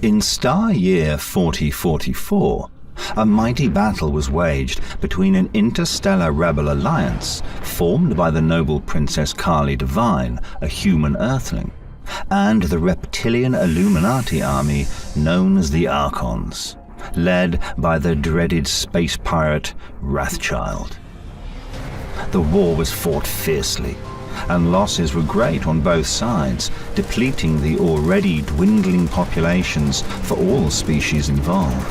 In star year 4044, a mighty battle was waged between an interstellar rebel alliance formed by the noble Princess Kali Divine, a human earthling, and the reptilian Illuminati army known as the Archons, led by the dreaded space pirate Wrathchild. The war was fought fiercely, and losses were great on both sides, depleting the already dwindling populations for all species involved.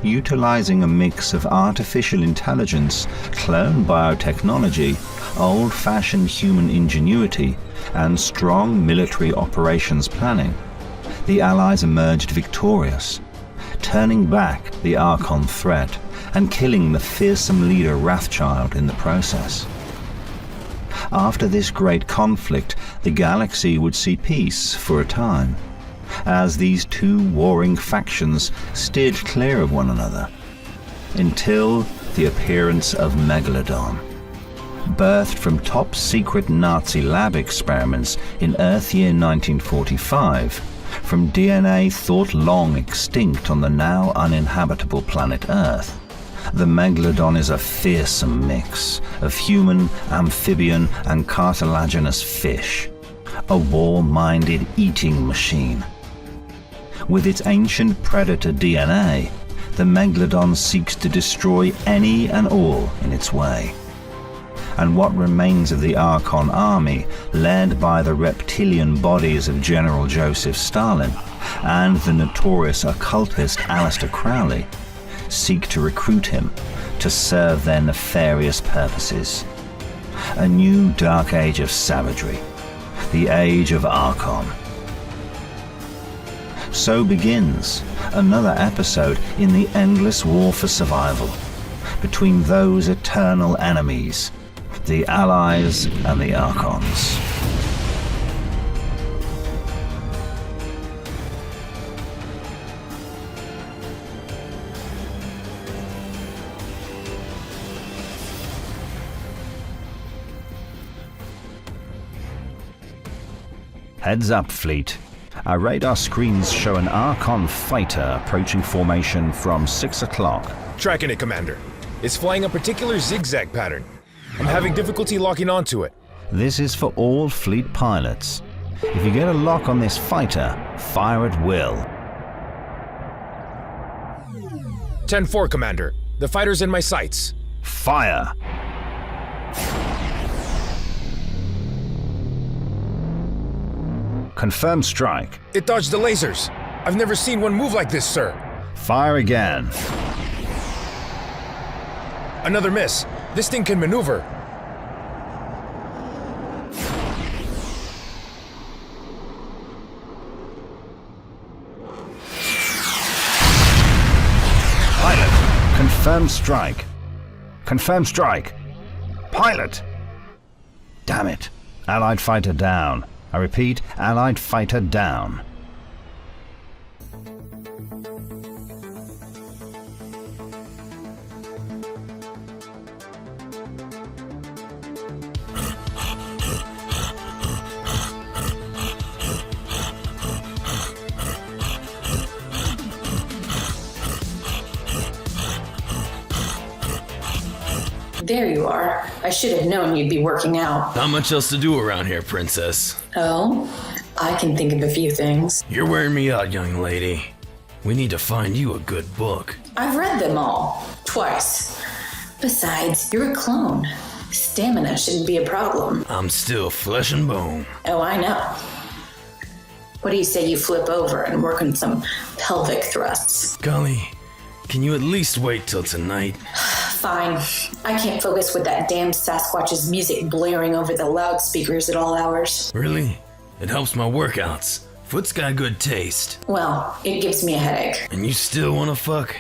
Utilizing a mix of artificial intelligence, clone biotechnology, old-fashioned human ingenuity, and strong military operations planning, the Allies emerged victorious, turning back the Archon threat and killing the fearsome leader Wrathchild in the process. After this great conflict, the galaxy would see peace for a time, as these two warring factions steered clear of one another, until the appearance of Megalodon. Birthed from top-secret Nazi lab experiments in Earth year 1945, from DNA thought long extinct on the now uninhabitable planet Earth, the Megalodon is a fearsome mix of human, amphibian, and cartilaginous fish, a war-minded eating machine. With its ancient predator DNA, the Megalodon seeks to destroy any and all in its way. And what remains of the Archon army, led by the reptilian bodies of General Joseph Stalin and the notorious occultist Aleister Crowley, seek to recruit him to serve their nefarious purposes. A new dark age of savagery, the age of Archon. So begins another episode in the endless war for survival between those eternal enemies, the Allies and the Archons. Heads up, fleet. Our radar screens show an Archon fighter approaching formation from 6 o'clock. Tracking it, Commander. It's flying a particular zigzag pattern. I'm having difficulty locking onto it. This is for all fleet pilots. If you get a lock on this fighter, fire at will. 10-4, Commander. The fighter's in my sights. Fire! Confirm strike. It dodged the lasers. I've never seen one move like this, sir. Fire again. Another miss. This thing can maneuver. Pilot, confirm strike. Confirm strike. Pilot! Damn it. Allied fighter down. I repeat, Allied fighter down. There you are. I should have known you'd be working out. Not much else to do around here, Princess. Oh? I can think of a few things. You're wearing me out, young lady. We need to find you a good book. I've read them all. Twice. Besides, you're a clone. Stamina shouldn't be a problem. I'm still flesh and bone. Oh, I know. What do you say you flip over and work on some pelvic thrusts? Golly, can you at least wait till tonight? Fine. I can't focus with that damn Sasquatch's music blaring over the loudspeakers at all hours. Really? It helps my workouts. Foot's got good taste. Well, it gives me a headache. And you still wanna fuck?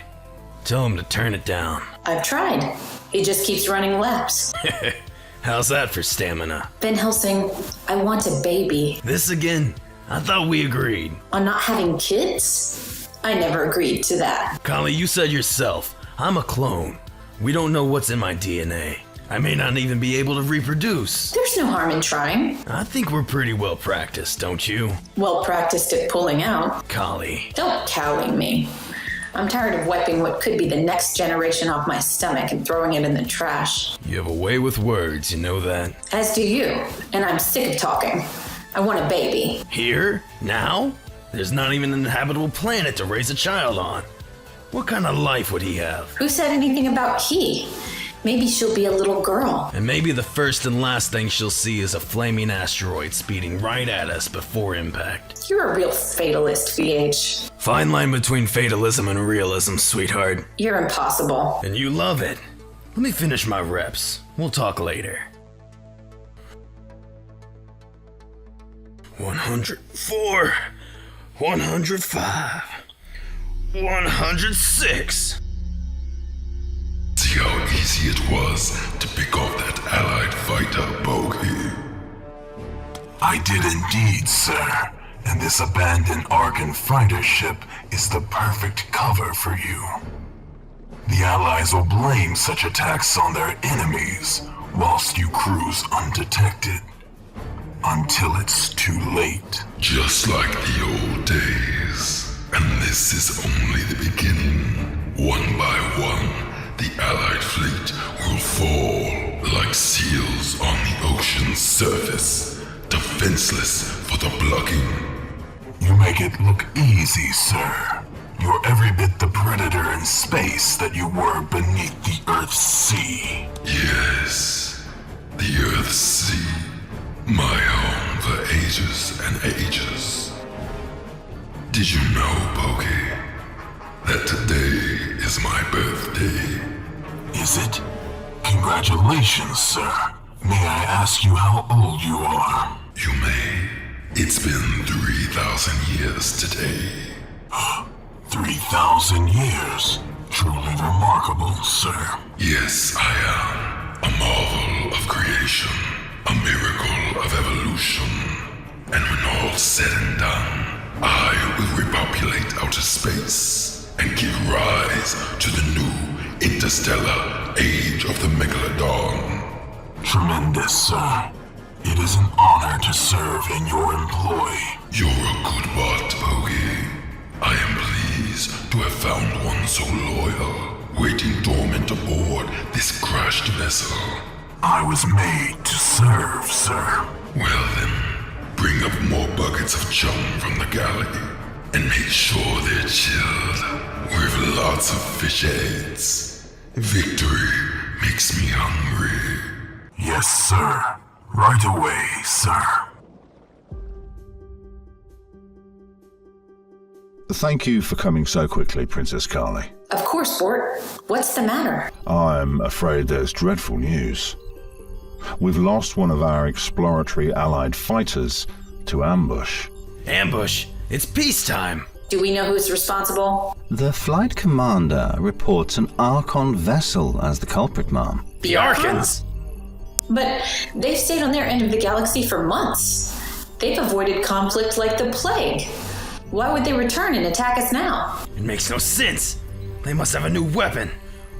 Tell him to turn it down. I've tried. He just keeps running laps. How's that for stamina? Van Helsing, I want a baby. This again? I thought we agreed. On not having kids? I never agreed to that. Kali, you said yourself, I'm a clone. We don't know what's in my DNA. I may not even be able to reproduce. There's no harm in trying. I think we're pretty well practiced, don't you? Well practiced at pulling out. Collie. Don't cowling me. I'm tired of wiping what could be the next generation off my stomach and throwing it in the trash. You have a way with words, you know that? As do you, and I'm sick of talking. I want a baby. Here? Now? There's not even an habitable planet to raise a child on. What kind of life would he have? Who said anything about he? Maybe she'll be a little girl. And maybe the first and last thing she'll see is a flaming asteroid speeding right at us before impact. You're a real fatalist, VH. Fine line between fatalism and realism, sweetheart. You're impossible. And you love it. Let me finish my reps. We'll talk later. 104, 105, 106. See how easy it was to pick off that allied fighter, Bogey. I did indeed, sir. And this abandoned Archon fighter ship is the perfect cover for you. The Allies will blame such attacks on their enemies, whilst you cruise undetected. Until it's too late. Just like the old days. And this is only the beginning. One by one, the Allied fleet will fall like seals on the ocean's surface, defenseless for the plucking. You make it look easy, sir. You're every bit the predator in space that you were beneath the Earth's sea. Yes, the Earth's sea, my home for ages and ages. Did you know, Bogey, that today is my birthday? Is it? Congratulations, sir. May I ask you how old you are? You may. It's been 3,000 years today. 3,000 years. Truly remarkable, sir. Yes, I am. A marvel of creation. A miracle of evolution. And when all's said and done, I will repopulate outer space and give rise to the new interstellar age of the Megalodon. Tremendous, sir. It is an honor to serve in your employ. You're a good bot, Bogey. I am pleased to have found one so loyal, waiting dormant aboard this crashed vessel. I was made to serve, sir. Well then, bring up more buckets of chum from the galley, and make sure they're chilled with lots of fish heads. Victory makes me hungry. Yes, sir. Right away, sir. Thank you for coming so quickly, Princess Carly. Of course, Bort. What's the matter? I'm afraid there's dreadful news. We've lost one of our exploratory allied fighters to ambush. Ambush? It's peacetime. Do we know who's responsible? The flight commander reports an Archon vessel as the culprit, ma'am. The Archons? But they've stayed on their end of the galaxy for months. They've avoided conflict like the plague. Why would they return and attack us now? It makes no sense. They must have a new weapon,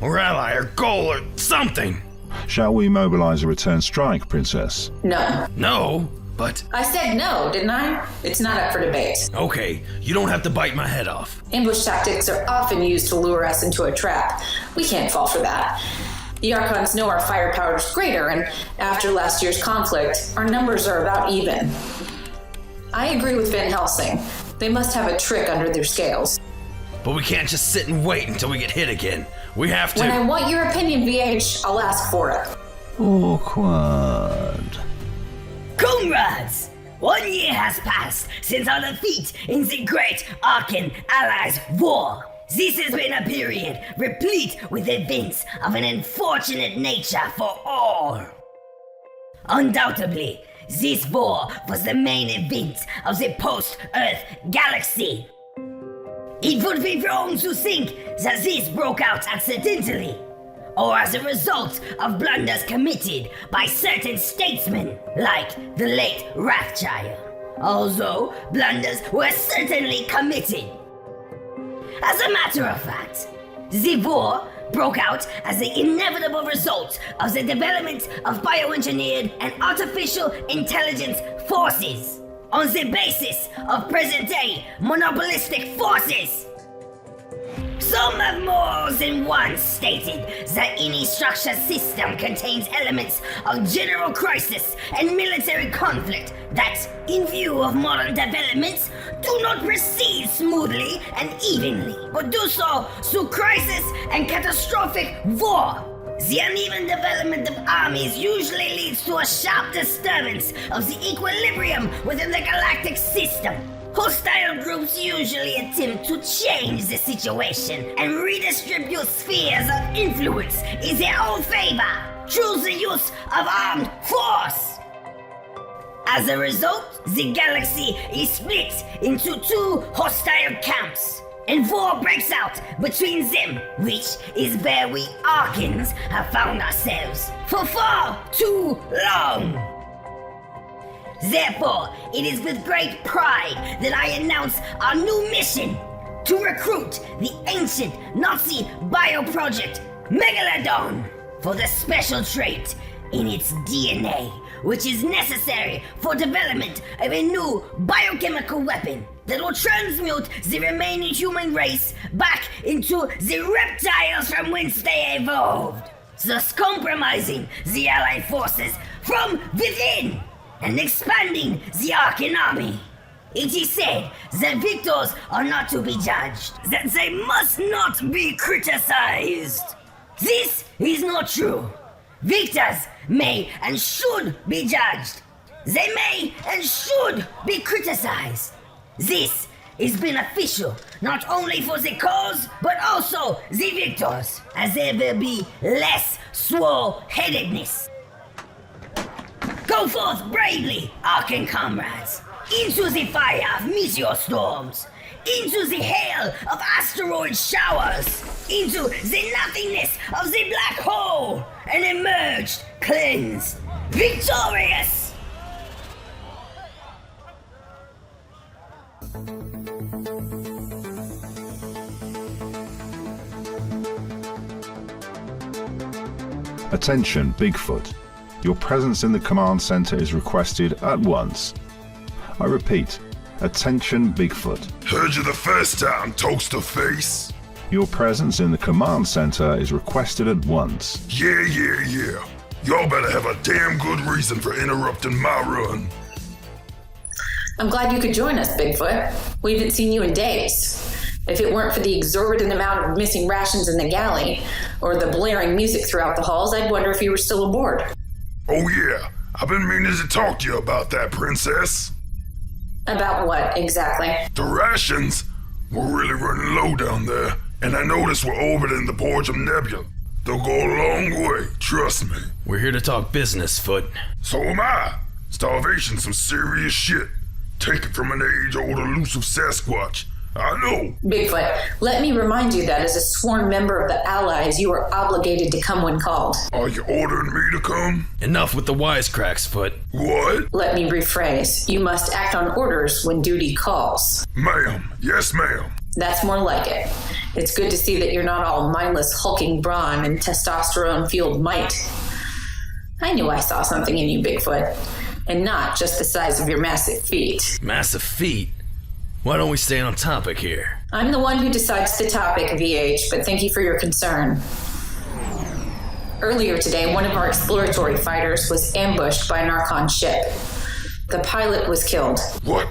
or ally, or goal, or something. Shall we mobilize a return strike, Princess? No. No, but... I said no, didn't I? It's not up for debate. Okay, you don't have to bite my head off. Ambush tactics are often used to lure us into a trap. We can't fall for that. The Archons know our firepower is greater, and after last year's conflict, our numbers are about even. I agree with Van Helsing. They must have a trick under their scales. But we can't just sit and wait until we get hit again. We have to... When I want your opinion, VH, I'll ask for it. Awkward. Comrades! 1 year has passed since our defeat in the Great Archon Allies War. This has been a period replete with events of an unfortunate nature for all. Undoubtedly, this war was the main event of the post-Earth galaxy. It would be wrong to think that this broke out accidentally, or as a result of blunders committed by certain statesmen like the late Rothschild, although blunders were certainly committed. As a matter of fact, the war broke out as the inevitable result of the development of bioengineered and artificial intelligence forces on the basis of present-day monopolistic forces. Some have more than once stated that any structured system contains elements of general crisis and military conflict that, in view of modern developments, do not proceed smoothly and evenly, but do so through crisis and catastrophic war. The uneven development of armies usually leads to a sharp disturbance of the equilibrium within the galactic system. Hostile groups usually attempt to change the situation and redistribute spheres of influence in their own favor through the use of armed force. As a result, the galaxy is split into two hostile camps, and war breaks out between them, which is where we Archons have found ourselves for far too long. Therefore, it is with great pride that I announce our new mission to recruit the ancient Nazi bioproject Megalodon for the special trait in its DNA, which is necessary for development of a new biochemical weapon that will transmute the remaining human race back into the reptiles from whence they evolved, thus compromising the Allied forces from within and expanding the Archon army. It is said that victors are not to be judged, that they must not be criticized. This is not true. Victors may and should be judged. They may and should be criticized. This is beneficial not only for the cause, but also the victors, as there will be less swore-headedness. Go forth bravely, Archon comrades, into the fire of meteor storms, into the hail of asteroid showers, into the nothingness of the black hole, and emerge cleansed, victorious! Attention, Bigfoot. Your presence in the command center is requested at once. I repeat, attention, Bigfoot. Heard you the first time, toaster face. Your presence in the command center is requested at once. Yeah. Y'all better have a damn good reason for interrupting my run. I'm glad you could join us, Bigfoot. We haven't seen you in days. If it weren't for the exorbitant amount of missing rations in the galley, or the blaring music throughout the halls, I'd wonder if you were still aboard. Oh yeah, I've been meaning to talk to you about that, princess. About what, exactly? The rations were really running low down there, and I noticed we're orbiting the Borgium Nebula. They'll go a long way, trust me. We're here to talk business, Foot. So am I. Starvation's some serious shit. Take it from an age-old elusive Sasquatch. I know. Bigfoot, let me remind you that as a sworn member of the Allies, you are obligated to come when called. Are you ordering me to come? Enough with the wisecracks, Foot. What? Let me rephrase. You must act on orders when duty calls. Ma'am. Yes, ma'am. That's more like it. It's good to see that you're not all mindless hulking brawn and testosterone-fueled might. I knew I saw something in you, Bigfoot, and not just the size of your massive feet. Massive feet? Why don't we stay on topic here? I'm the one who decides the topic, VH, but thank you for your concern. Earlier today, one of our exploratory fighters was ambushed by an Archon ship. The pilot was killed. What?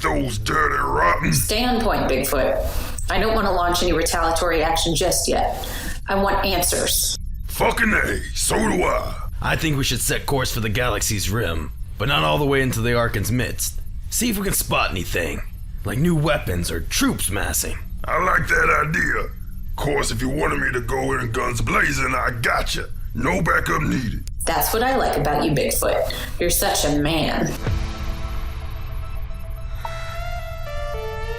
Those dirty rotten... Stay on point, Bigfoot. I don't want to launch any retaliatory action just yet. I want answers. Fucking A, so do I. I think we should set course for the galaxy's rim, but not all the way into the Archon's midst. See if we can spot anything, like new weapons or troops massing. I like that idea. Of course, if you wanted me to go in guns blazing, I gotcha. No backup needed. That's what I like about you, Bigfoot. You're such a man.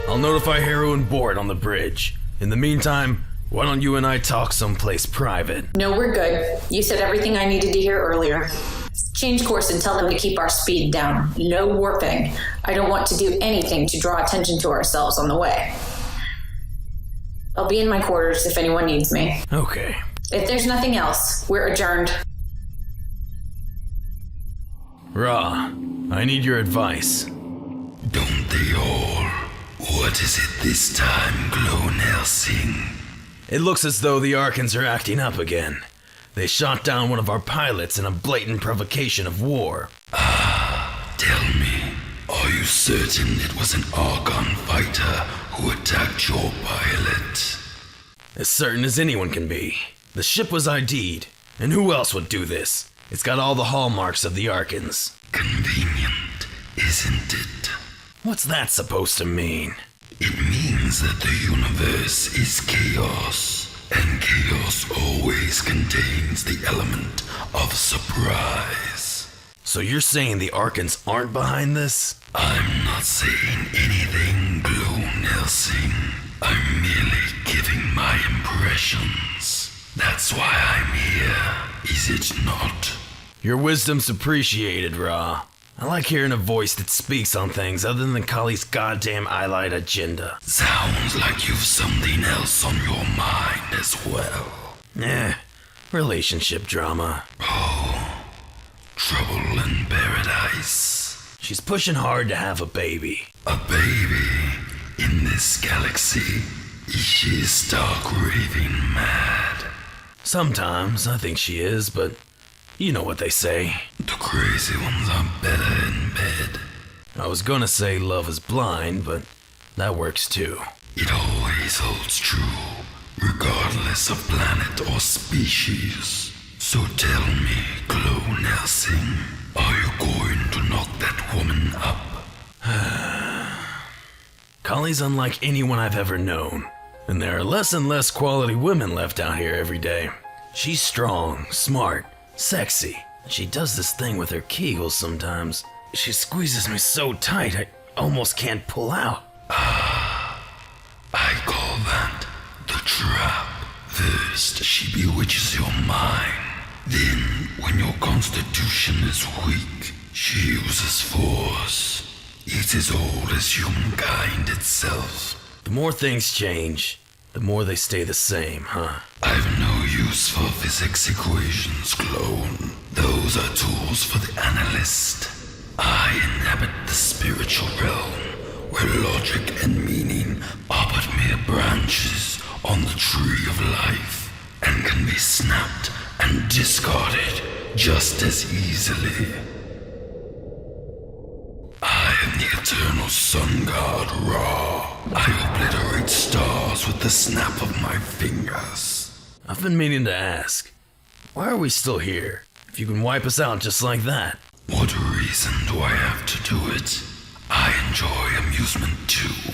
I'll notify Harrow and Board on the bridge. In the meantime, why don't you and I talk someplace private? No, we're good. You said everything I needed to hear earlier. Change course and tell them to keep our speed down. No warping. I don't want to do anything to draw attention to ourselves on the way. I'll be in my quarters if anyone needs me. Okay. If there's nothing else, we're adjourned. Ra, I need your advice. Don't they all? What is it this time, Glow Nelsing? It looks as though the Archons are acting up again. They shot down one of our pilots in a blatant provocation of war. Tell me, are you certain it was an Archon fighter who attacked your pilot? As certain as anyone can be. The ship was ID'd, and who else would do this? It's got all the hallmarks of the Archons. Convenient, isn't it? What's that supposed to mean? It means that the universe is chaos, and chaos always contains the element of surprise. So you're saying the Archons aren't behind this? I'm not saying anything, Glow Nelsing. I'm merely giving my impressions. That's why I'm here, is it not? Your wisdom's appreciated, Ra. I like hearing a voice that speaks on things other than Kali's goddamn eyelight agenda. Sounds like you've something else on your mind as well. Relationship drama. Oh, trouble in paradise. She's pushing hard to have a baby. A baby in this galaxy? She is stark raving mad. Sometimes I think she is, but you know what they say. The crazy ones are better in bed. I was gonna say love is blind, but that works too. It always holds true, regardless of planet or species. So tell me, Glow Nelsing, are you going to knock that woman up? Kali's unlike anyone I've ever known, and there are less and less quality women left out here every day. She's strong, smart, sexy. She does this thing with her kegels sometimes. She squeezes me so tight I almost can't pull out. I call that the trap. First, she bewitches your mind. Then, when your constitution is weak, she uses force. It's as old as humankind itself. The more things change, the more they stay the same, huh? I've no use for physics equations, clone. Those are tools for the analyst. I inhabit the spiritual realm, where logic and meaning are but mere branches on the tree of life, and can be snapped and discarded just as easily. I am the eternal sun god Ra. I obliterate stars with the snap of my fingers. I've been meaning to ask, why are we still here? If you can wipe us out just like that. What reason do I have to do it? I enjoy amusement too.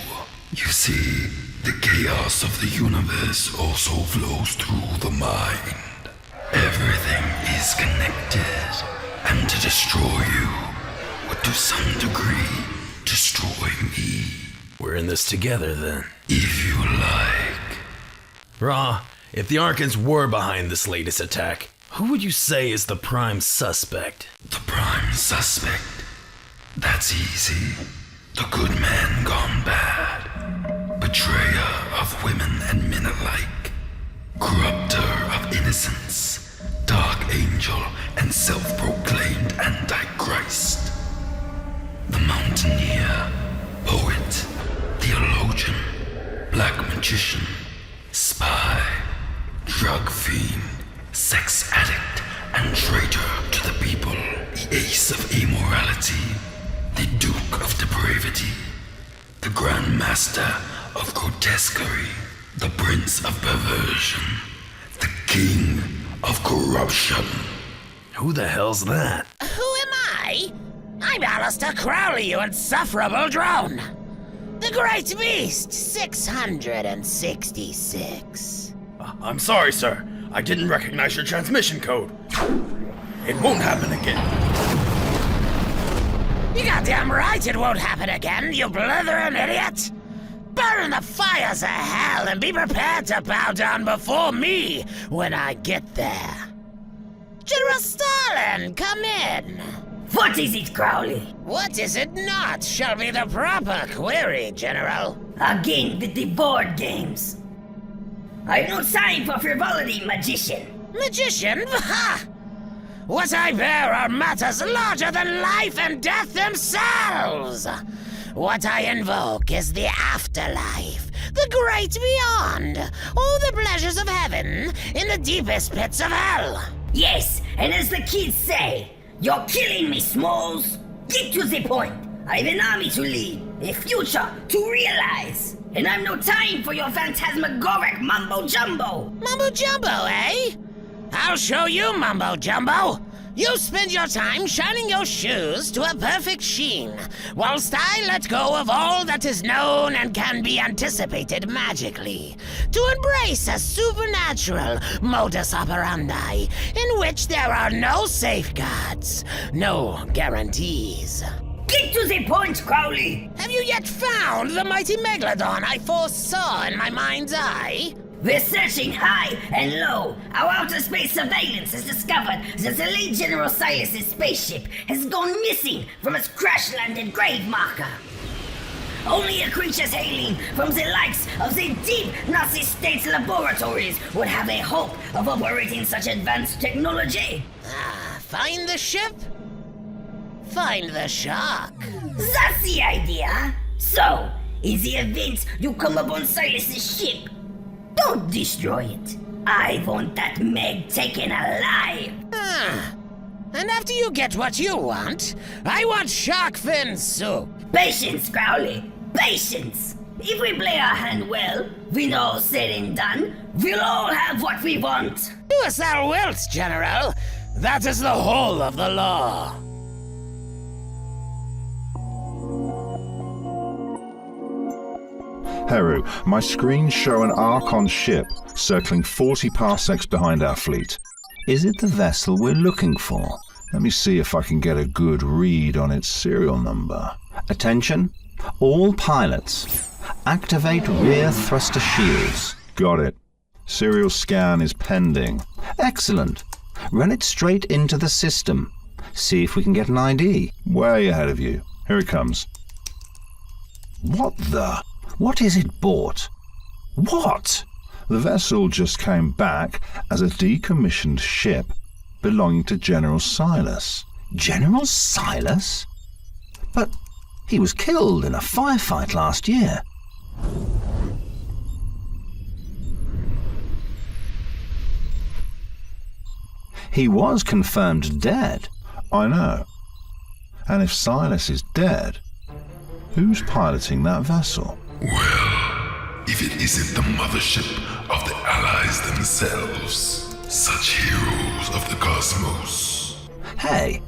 You see, the chaos of the universe also flows through the mind. Everything is connected, and to destroy you would to some degree destroy me. We're in this together then. If you like. Ra, if the Archons were behind this latest attack, who would you say is the prime suspect? The prime suspect? That's easy. The good man gone bad. Betrayer of women and men alike. Corrupter of innocence. Dark angel and self-proclaimed Antichrist. The mountaineer, poet, theologian, black magician, spy, drug fiend, sex addict, and traitor to the people. The ace of immorality, the duke of depravity, the grand master of grotesquerie, the prince of perversion, the king of corruption. Who the hell's that? Who am I? I'm Alistair Crowley, you insufferable drone. The Great Beast, 666. I'm sorry, sir. I didn't recognize your transmission code. It won't happen again. You goddamn right it won't happen again, you blithering idiot! Burn in the fires of hell and be prepared to bow down before me when I get there. General Stalin, come in. What is it, Crowley? What is it not shall be the proper query, General. Again with the board games. I've no time for frivolity, magician. Magician? Ha! What I bear are matters larger than life and death themselves. What I invoke is the afterlife, the great beyond, all the pleasures of heaven in the deepest pits of hell. Yes, and as the kids say, you're killing me, Smalls. Get to the point. I've an army to lead, a future to realize, and I've no time for your phantasmagoric mumbo-jumbo. Mumbo-jumbo, eh? I'll show you mumbo-jumbo. You spend your time shining your shoes to a perfect sheen, whilst I let go of all that is known and can be anticipated magically, to embrace a supernatural modus operandi in which there are no safeguards, no guarantees. Get to the point, Crowley! Have you yet found the mighty Megalodon I foresaw in my mind's eye? We're searching high and low. Our outer space surveillance has discovered that the late General Silas's spaceship has gone missing from its crash-landed grave marker. Only a creature hailing from the likes of the deep Nazi state laboratories would have a hope of operating such advanced technology. Find the ship? Find the shark. That's the idea. So, in the event you come upon Silas's ship, don't destroy it. I want that Meg taken alive. And after you get what you want, I want shark fin soup. Patience, Crowley. Patience. If we play our hand well, when all said and done, we'll all have what we want. Do as thou wilt, General. That is the whole of the law. Heru, my screens show an Archon ship circling 40 parsecs behind our fleet. Is it the vessel we're looking for? Let me see if I can get a good read on its serial number. Attention, all pilots. Activate rear thruster shields. Got it. Serial scan is pending. Excellent. Run it straight into the system. See if we can get an ID. Way ahead of you. Here it comes. What the? What is it bought? What? The vessel just came back as a decommissioned ship belonging to General Silas. General Silas? But he was killed in a firefight last year. He was confirmed dead. I know. And if Silas is dead, who's piloting that vessel? Well, if it isn't the mothership of the Allies themselves, such heroes of the cosmos. Hey,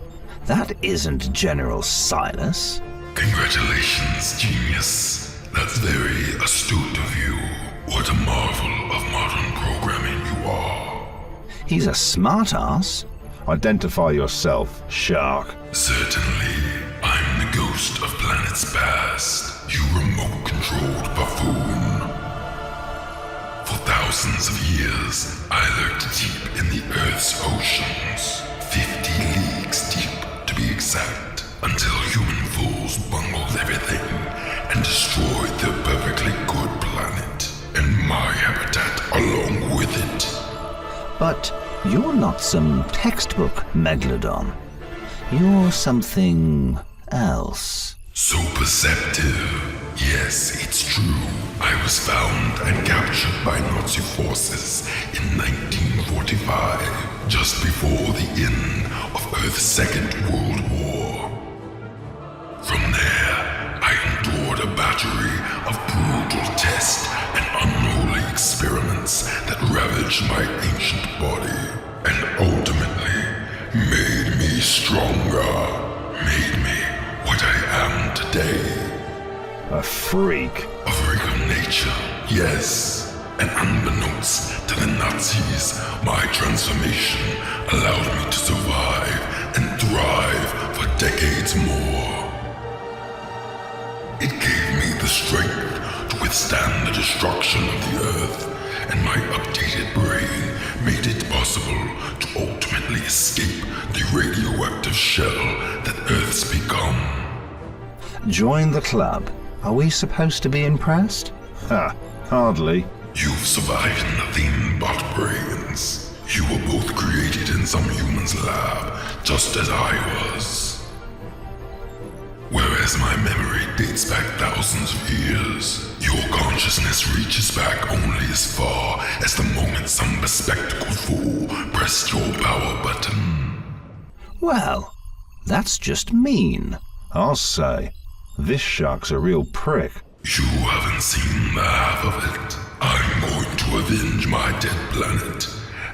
that isn't General Silas. Congratulations, genius. That's very astute of you. What a marvel of modern programming you are. He's a smartass. Identify yourself, Shark. Certainly, I'm the ghost of planets past. You remote-controlled buffoon. For thousands of years, I lurked deep in the Earth's oceans, 50 leagues deep to be exact, until human fools bungled everything and destroyed the perfectly good planet, and my habitat along with it. But you're not some textbook Megalodon. You're something else. So perceptive. Yes, it's true. I was found and captured by Nazi forces in 1945, just before the end of Earth's Second World War. From there, I endured a battery of brutal tests and unholy experiments that ravaged my ancient body, and ultimately made me stronger, made me what I am today. A freak. A freak of nature, yes. And unbeknownst to the Nazis, my transformation allowed me to survive and thrive for decades more. It gave me the strength to withstand the destruction of the Earth, and my updated brain made it possible to ultimately escape the radioactive shell that Earth's become. Join the club. Are we supposed to be impressed? Ha, hardly. You've survived nothing but brains. You were both created in some human's lab, just as I was. Whereas my memory dates back thousands of years, your consciousness reaches back only as far as the moment some bespectacled fool pressed your power button. Well, that's just mean. I'll say, this shark's a real prick. You haven't seen the half of it. I'm going to avenge my dead planet,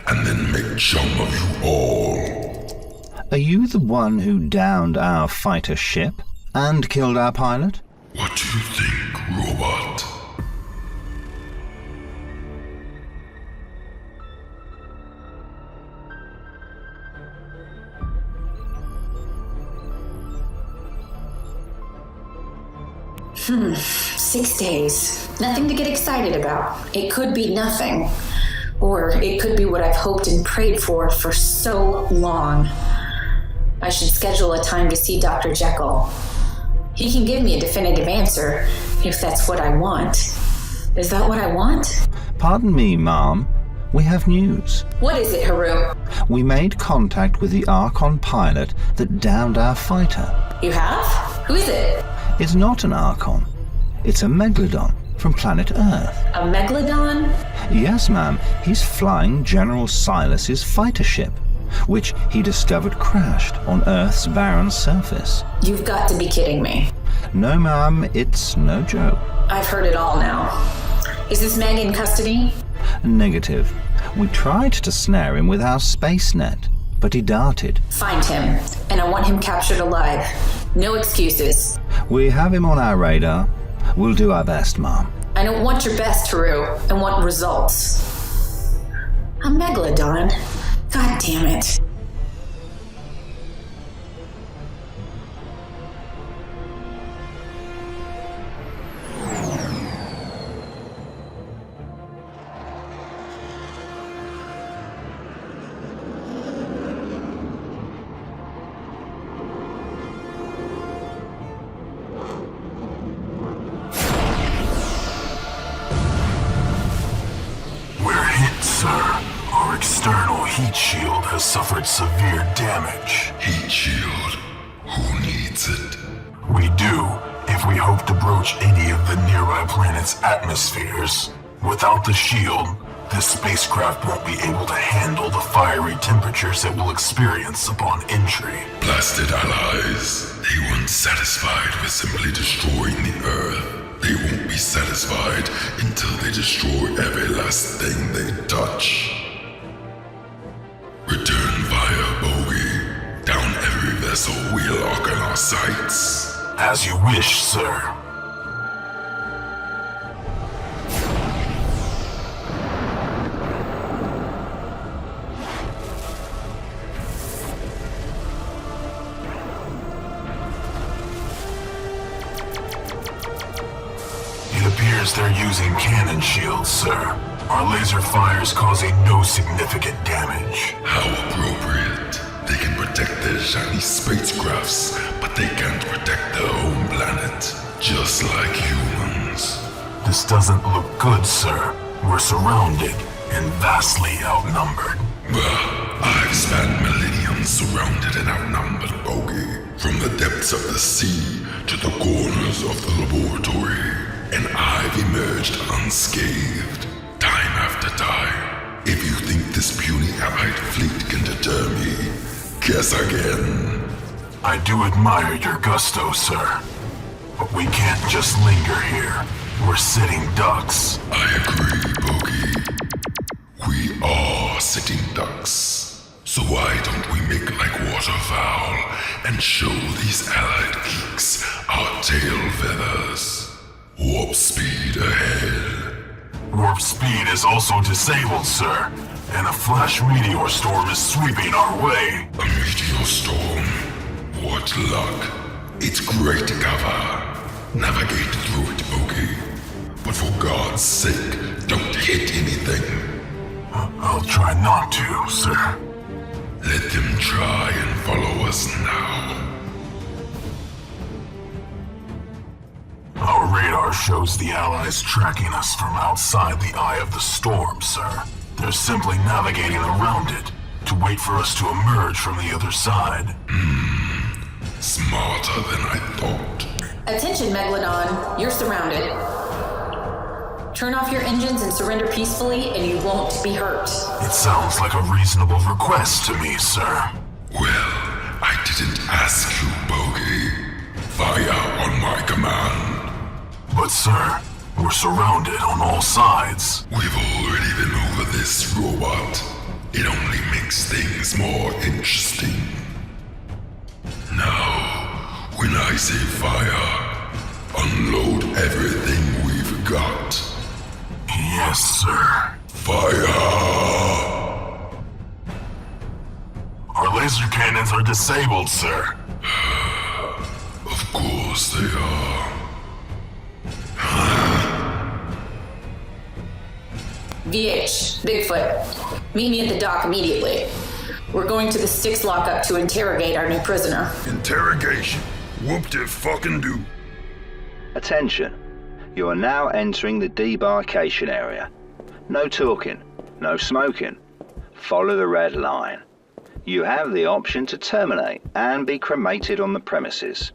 and then make chum of you all. Are you the one who downed our fighter ship and killed our pilot? What do you think, robot? Hmm, 6 days. Nothing to get excited about. It could be nothing. Or it could be what I've hoped and prayed for so long. I should schedule a time to see Dr. Jekyll. He can give me a definitive answer, if that's what I want. Is that what I want? Pardon me, Ma'am. We have news. What is it, Haru? We made contact with the Archon pilot that downed our fighter. You have? Who is it? It's not an Archon. It's a Megalodon from planet Earth. A Megalodon? Yes, ma'am. He's flying General Silas's fighter ship, which he discovered crashed on Earth's barren surface. You've got to be kidding me. No, ma'am. It's no joke. I've heard it all now. Is this Meg in custody? Negative. We tried to snare him with our space net, but he darted. Find him, and I want him captured alive. No excuses. We have him on our radar. We'll do our best, Mom. I don't want your best, Haru. I want results. A Megalodon? God damn it. Heat shield has suffered severe damage. Heat shield? Who needs it? We do, if we hope to broach any of the nearby planet's atmospheres. Without the shield, this spacecraft won't be able to handle the fiery temperatures it will experience upon entry. Blasted allies. They weren't satisfied with simply destroying the Earth. They won't be satisfied until they destroy every last thing they touch. Return via bogey. Down every vessel we lock in our sights. As you wish, sir. It appears they're using cannon shields, sir. Our laser fire is causing no significant damage. How appropriate. They can protect their shiny spacecrafts, but they can't protect their home planet. Just like humans. This doesn't look good, sir. We're surrounded and vastly outnumbered. I've spent millenniums surrounded and outnumbered, Bogey. From the depths of the sea to the corners of the laboratory. And I've emerged unscathed. Time after time. If you think this puny allied fleet can deter me, guess again. I do admire your gusto, sir. But we can't just linger here. We're sitting ducks. I agree, Bogey. We are sitting ducks. So why don't we make like waterfowl and show these allied geeks our tail feathers? Warp speed ahead. Warp speed is also disabled, sir, and a flash meteor storm is sweeping our way. A meteor storm? What luck. It's great cover. Navigate through it, Bogey. But for God's sake, don't hit anything. I'll try not to, sir. Let them try and follow us now. Our radar shows shows the Allies tracking us from outside the eye of the storm, sir. They're simply navigating around it to wait for us to emerge from the other side. Smarter than I thought. Attention, Megalodon. You're surrounded. Turn off your engines and surrender peacefully, and you won't be hurt. It sounds like a reasonable request to me, sir. Well, I didn't ask you, Bogey. Fire on my command. But sir, we're surrounded on all sides. We've already been over this, robot. It only makes things more interesting. Now, when I say fire, unload everything we've got. Yes, sir. Fire! Our laser cannons are disabled, sir. Of course they are. VH, Bigfoot, meet me at the dock immediately. We're going to the Styx lockup to interrogate our new prisoner. Interrogation. Whoop-de-fucking-do. Attention. You are now entering the debarkation area. No talking, no smoking. Follow the red line. You have the option to terminate and be cremated on the premises.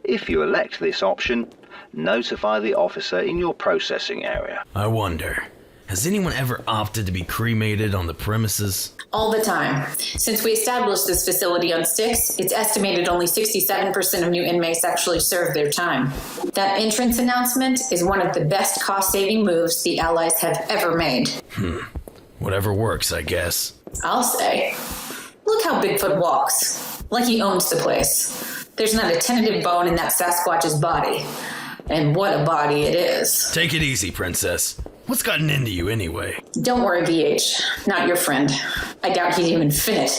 If you elect this option, notify the officer in your processing area. I wonder, has anyone ever opted to be cremated on the premises? All the time. Since we established this facility on Styx, it's estimated only 67% of new inmates actually serve their time. That entrance announcement is one of the best cost-saving moves the Allies have ever made. Whatever works, I guess. I'll say. Look how Bigfoot walks. Like he owns the place. There's not a tentative bone in that Sasquatch's body. And what a body it is. Take it easy, Princess. What's gotten into you anyway? Don't worry, VH. Not your friend. I doubt he'd even fit.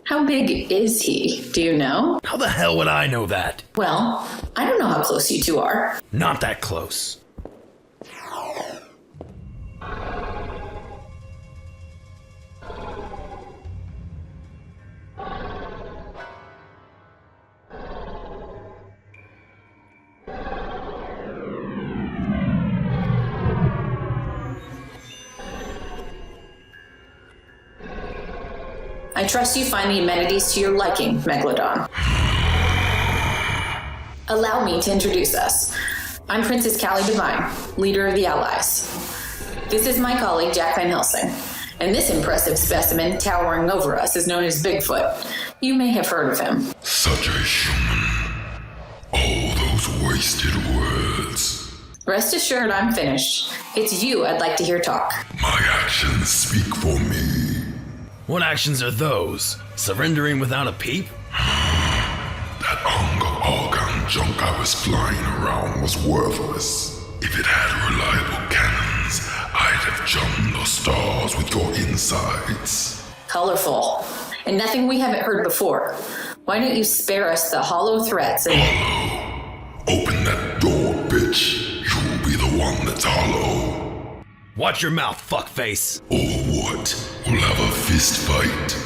How big is he? Do you know? How the hell would I know that? Well, I don't know how close you two are. Not that close. I trust you find the amenities to your liking, Megalodon. Allow me to introduce us. I'm Princess Callie Devine, leader of the Allies. This is my colleague, Jack Van Helsing, and this impressive specimen towering over us is known as Bigfoot. You may have heard of him. Such a human. All those wasted words. Rest assured I'm finished. It's you I'd like to hear talk. My actions speak for me. What actions are those? Surrendering without a peep? That Archon junk I was flying around was worthless. If it had reliable cannons, I'd have jumped the stars with your insides. Colorful. And nothing we haven't heard before. Why don't you spare us the hollow threats and... Hollow? Open that door, bitch. You'll be the one that's hollow. Watch your mouth, fuckface. Or what? We'll have a fist fight.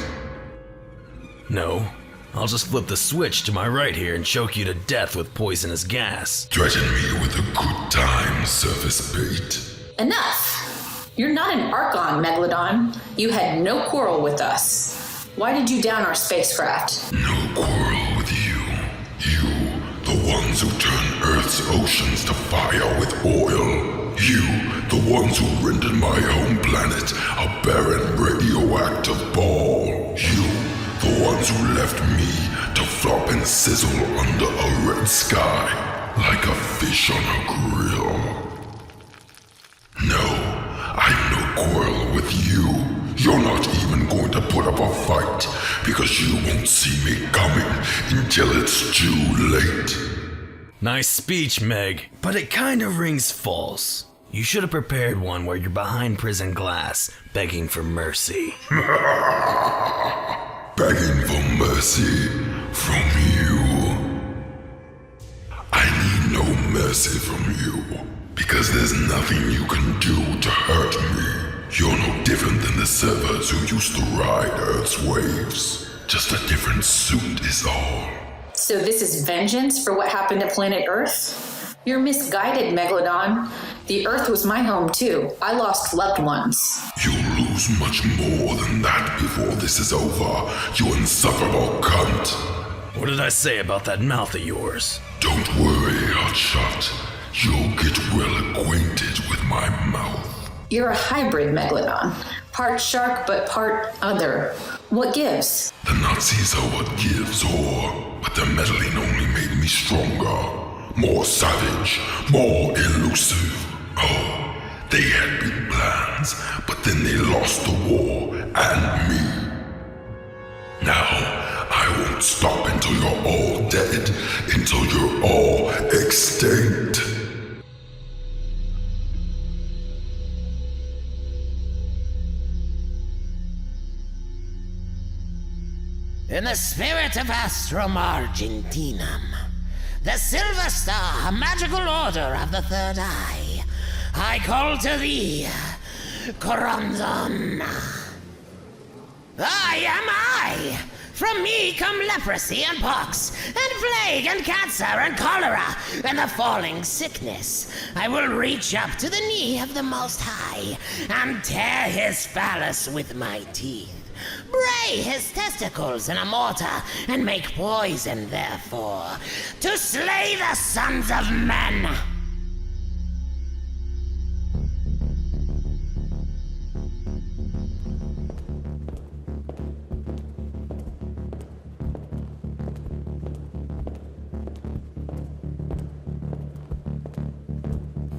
No. I'll just flip the switch to my right here and choke you to death with poisonous gas. Threaten me with a good time, surface bait. Enough! You're not an Archon, Megalodon. You had no quarrel with us. Why did you down our spacecraft? No quarrel with you. You, the ones who turn Earth's oceans to fire with oil. You, the ones who rendered my home planet a barren radioactive ball. You, the ones who left me to flop and sizzle under a red sky like a fish on a grill. No, I've no quarrel with you. You're not even going to put up a fight because you won't see me coming until it's too late. Nice speech, Meg, but it kinda rings false. You should have prepared one where you're behind prison glass, begging for mercy. Begging for mercy from you. I need no mercy from you, because there's nothing you can do to hurt me. You're no different than the servers who used to ride Earth's waves. Just a different suit is all. So this is vengeance for what happened to planet Earth? You're misguided, Megalodon. The Earth was my home too. I lost loved ones. You'll lose much more than that before this is over, you insufferable cunt. What did I say about that mouth of yours? Don't worry, Hotshot. You'll get well acquainted with my mouth. You're a hybrid, Megalodon. Part shark, but part other. What gives? The Nazis are what gives, whore. But the meddling only made me stronger. More savage, more elusive. Oh, they had big plans, but then they lost the war and me. Now, I won't stop until you're all dead, until you're all extinct. In the spirit of Astrum Argentinum, the Silver Star, magical order of the Third Eye, I call to thee, Corondon. I am I! From me come leprosy and pox, and plague and cancer and cholera, and the falling sickness. I will reach up to the knee of the Most High, and tear his phallus with my teeth. Bray his testicles in a mortar, and make poison therefore, to slay the sons of men.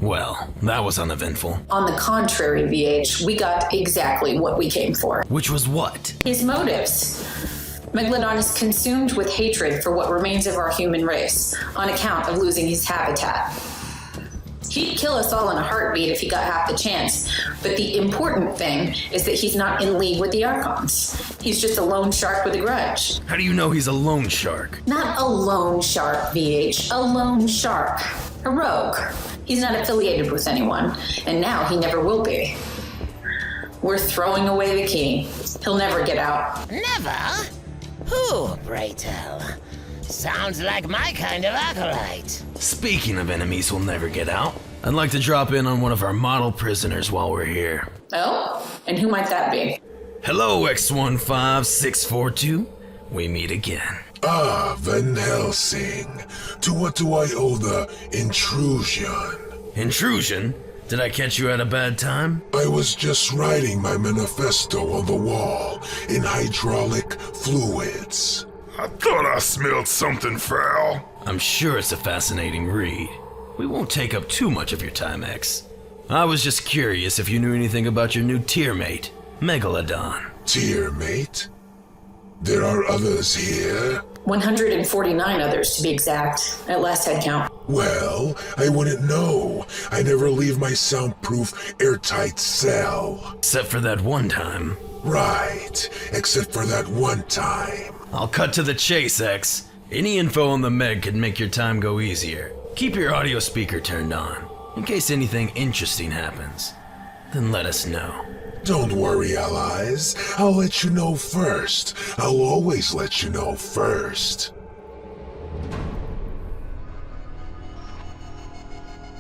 Well, that was uneventful. On the contrary, VH, we got exactly what we came for. Which was what? His motives. Megalodon is consumed with hatred for what remains of our human race, on account of losing his habitat. He'd kill us all in a heartbeat if he got half the chance, but the important thing is that he's not in league with the Archons. He's just a lone shark with a grudge. How do you know he's a lone shark? Not a lone shark, VH. A lone shark. A rogue. He's not affiliated with anyone, and now he never will be. We're throwing away the key. He'll never get out. Never? Who, pray tell? Sounds like my kind of acolyte. Speaking of enemies who'll never get out, I'd like to drop in on one of our model prisoners while we're here. Oh? And who might that be? Hello, X15642. We meet again. Ah, Van Helsing. To what do I owe the intrusion? Intrusion? Did I catch you at a bad time? I was just writing my manifesto on the wall in hydraulic fluids. I thought I smelled something foul. I'm sure it's a fascinating read. We won't take up too much of your time, X. I was just curious if you knew anything about your new tier mate, Megalodon. Tier mate? There are others here? 149 others, to be exact, at last head count. Well, I wouldn't know. I never leave my soundproof, airtight cell. Except for that one time. Right, except for that one time. I'll cut to the chase, X. Any info on the Meg could make your time go easier. Keep your audio speaker turned on, in case anything interesting happens. Then let us know. Don't worry, allies. I'll let you know first. I'll always let you know first.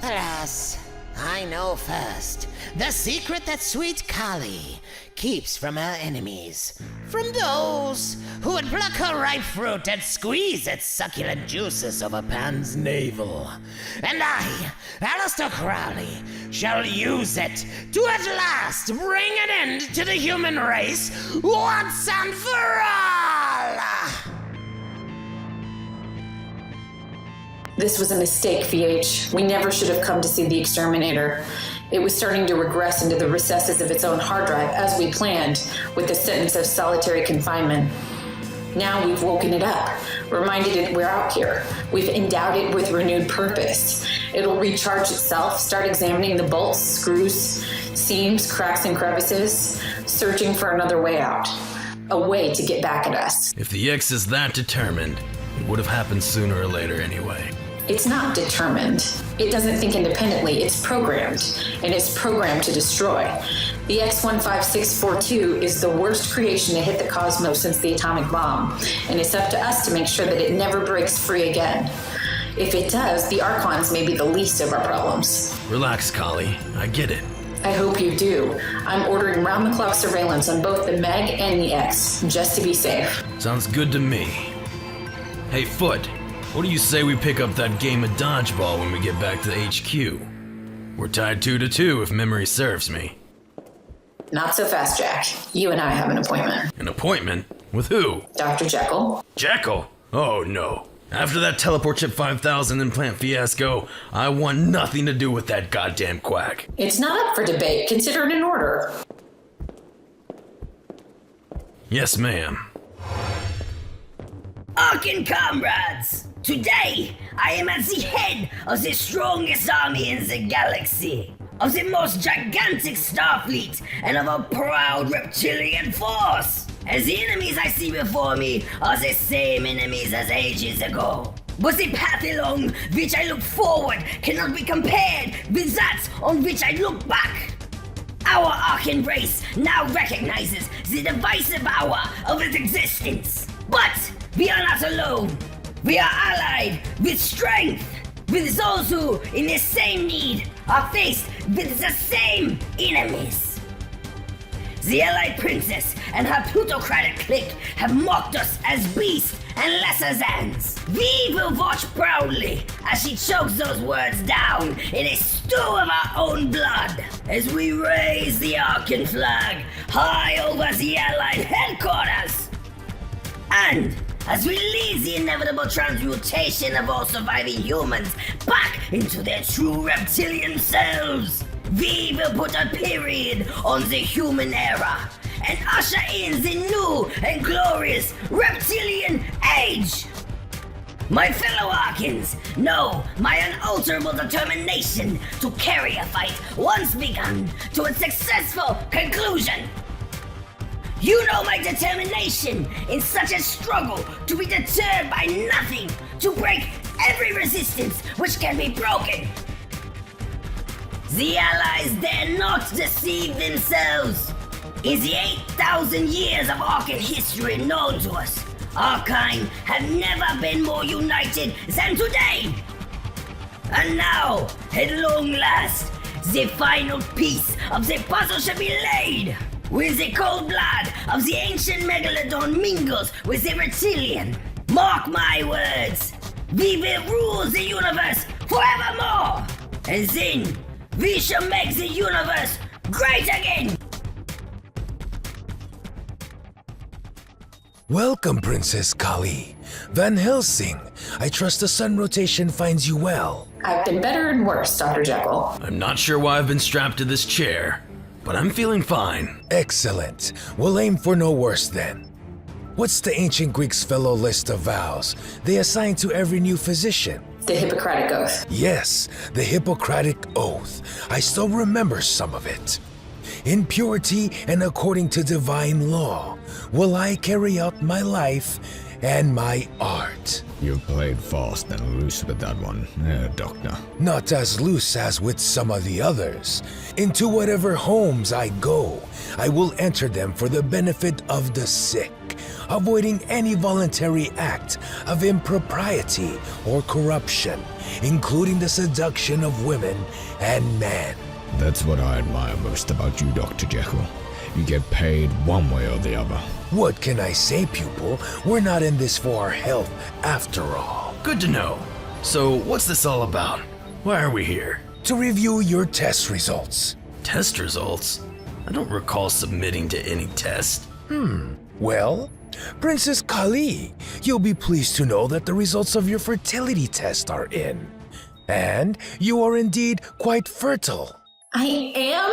Alas, I know first the secret that sweet Kali keeps from her enemies, from those who would pluck her ripe fruit and squeeze its succulent juices over Pan's navel. And I, Alistair Crowley, shall use it to at last bring an end to the human race once and for all! This was a mistake, VH. We never should have come to see the exterminator. It was starting to regress into the recesses of its own hard drive, as we planned, with the sentence of solitary confinement. Now we've woken it up, reminded it we're out here. We've endowed it with renewed purpose. It'll recharge itself, start examining the bolts, screws, seams, cracks, and crevices, searching for another way out. A way to get back at us. If the X is that determined, it would have happened sooner or later anyway. It's not determined. It doesn't think independently. It's programmed, and it's programmed to destroy. The X15642 is the worst creation to hit the cosmos since the atomic bomb, and it's up to us to make sure that it never breaks free again. If it does, the Archons may be the least of our problems. Relax, Kali. I get it. I hope you do. I'm ordering round-the-clock surveillance on both the Meg and the X, just to be safe. Sounds good to me. Hey, Foot, what do you say we pick up that game of dodgeball when we get back to the HQ? We're tied 2-2 if memory serves me. Not so fast, Jack. You and I have an appointment. An appointment? With who? Dr. Jekyll. Jekyll? Oh no. After that Teleport Chip 5000 implant fiasco, I want nothing to do with that goddamn quack. It's not up for debate. Consider it an order. Yes, ma'am. Archon comrades! Today, I am at the head of the strongest army in the galaxy, of the most gigantic Starfleet, and of a proud reptilian force. As the enemies I see before me are the same enemies as ages ago. But the path along which I look forward cannot be compared with that on which I look back. Our Archon race now recognizes the divisive hour of its existence. But we are not alone. We are allied with strength, with those who, in the same need, are faced with the same enemies. The Allied Princess and her plutocratic clique have mocked us as beasts and lesser-thans. We will watch proudly as she chokes those words down in a stew of our own blood as we raise the Archon flag high over the Allied headquarters. And as we lead the inevitable transmutation of all surviving humans back into their true reptilian selves, we will put a period on the human era and usher in the new and glorious reptilian age. My fellow Archons, know my unalterable determination to carry a fight once begun to its successful conclusion. You know my determination in such a struggle to be deterred by nothing, to break every resistance which can be broken. The Allies dare not deceive themselves. In the 8,000 years of Archon history known to us, our kind have never been more united than today. And now, at long last, the final piece of the puzzle shall be laid. With the cold blood of the ancient Megalodon mingles with the reptilian. Mark my words, we will rule the universe forevermore. And then, we shall make the universe great again! Welcome, Princess Kali. Van Helsing, I trust the sun rotation finds you well. I've been better and worse, Dr. Jekyll. I'm not sure why I've been strapped to this chair, but I'm feeling fine. Excellent. We'll aim for no worse then. What's the ancient Greeks' fellow list of vows they assign to every new physician? The Hippocratic Oath. Yes, the Hippocratic Oath. I still remember some of it. In purity and according to divine law, will I carry out my life and my art. You played fast and loose with that one, Doctor. Not as loose as with some of the others. Into whatever homes I go, I will enter them for the benefit of the sick, avoiding any voluntary act of impropriety or corruption, including the seduction of women and men. That's what I admire most about you, Dr. Jekyll. You get paid one way or the other. What can I say, pupil? We're not in this for our health, after all. Good to know. So, what's this all about? Why are we here? To review your test results. Test results? I don't recall submitting to any test. Well, Princess Kali, you'll be pleased to know that the results of your fertility test are in. And you are indeed quite fertile. I am?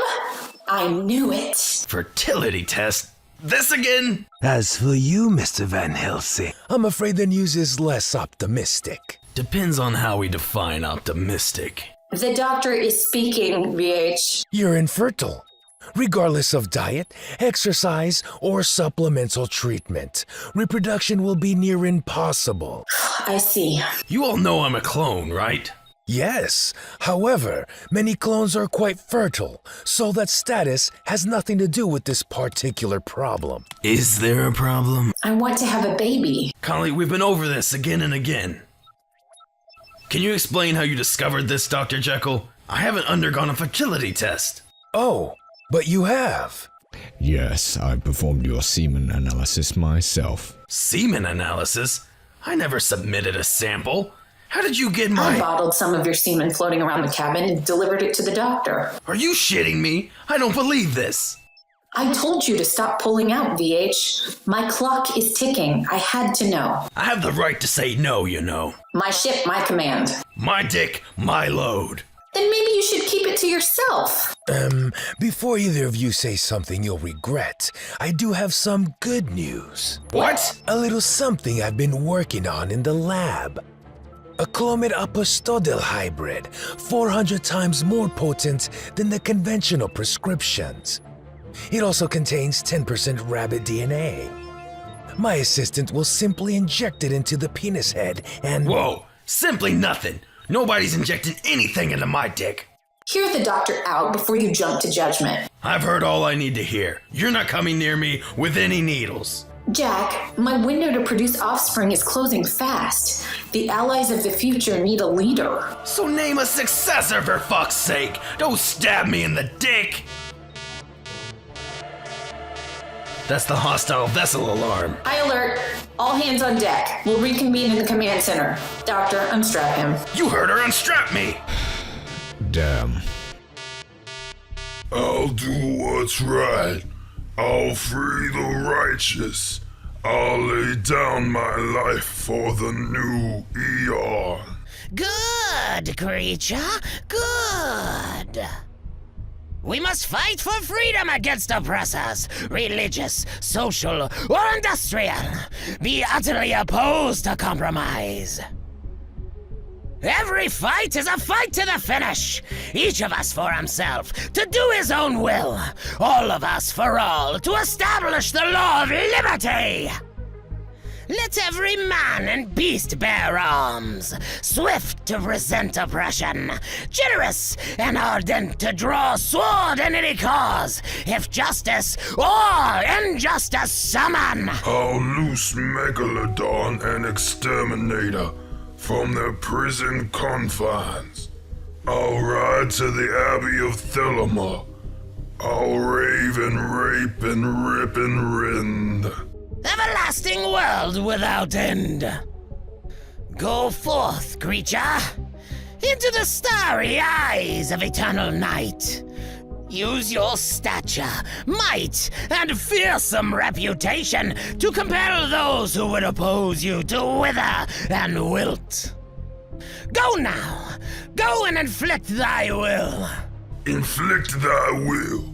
I knew it. Fertility test? This again? As for you, Mr. Van Helsing, I'm afraid the news is less optimistic. Depends on how we define optimistic. The doctor is speaking, VH. You're infertile. Regardless of diet, exercise, or supplemental treatment, reproduction will be near impossible. I see. You all know I'm a clone, right? Yes, however, many clones are quite fertile, so that status has nothing to do with this particular problem. Is there a problem? I want to have a baby. Kali, we've been over this again and again. Can you explain how you discovered this, Dr. Jekyll? I haven't undergone a fertility test. Oh, but you have. Yes, I performed your semen analysis myself. Semen analysis? I never submitted a sample. How did you get I bottled some of your semen floating around the cabin and delivered it to the doctor. Are you shitting me? I don't believe this. I told you to stop pulling out, VH. My clock is ticking. I had to know. I have the right to say no, you know. My ship, my command. My dick, my load. Then maybe you should keep it to yourself. Before either of you say something you'll regret, I do have some good news. What? A little something I've been working on in the lab. A Clomid apostodil hybrid, 400 times more potent than the conventional prescriptions. It also contains 10% rabbit DNA. My assistant will simply inject it into the penis head and— Whoa, simply nothing. Nobody's injecting anything into my dick. Hear the doctor out before you jump to judgment. I've heard all I need to hear. You're not coming near me with any needles. Jack, my window to produce offspring is closing fast. The allies of the future need a leader. So name a successor, for fuck's sake. Don't stab me in the dick. That's the hostile vessel alarm. High alert. All hands on deck. We'll reconvene in the command center. Doctor, unstrap him. You heard her, unstrap me. Damn. I'll do what's right. I'll free the righteous. I'll lay down my life for the new eon. Good, creature. Good. We must fight for freedom against oppressors, religious, social, or industrial. Be utterly opposed to compromise. Every fight is a fight to the finish. Each of us for himself, to do his own will. All of us for all, to establish the law of liberty. Let every man and beast bear arms, swift to resent oppression, generous and ardent to draw sword in any cause, if justice or injustice summon. I'll loose Megalodon and Exterminator from their prison confines. I'll ride to the Abbey of Thelema. I'll rave and rape and rip and rend. Everlasting world without end. Go forth, creature, into the starry eyes of eternal night. Use your stature, might, and fearsome reputation to compel those who would oppose you to wither and wilt. Go now. Go and inflict thy will. Inflict thy will.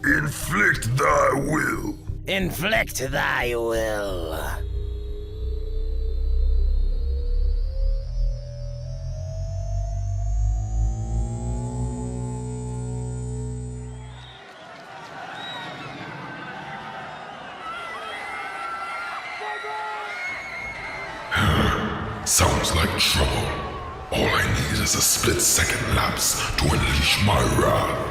Inflict thy will. Inflict thy will. Sounds like trouble. All I need is a split-second lapse to unleash my wrath.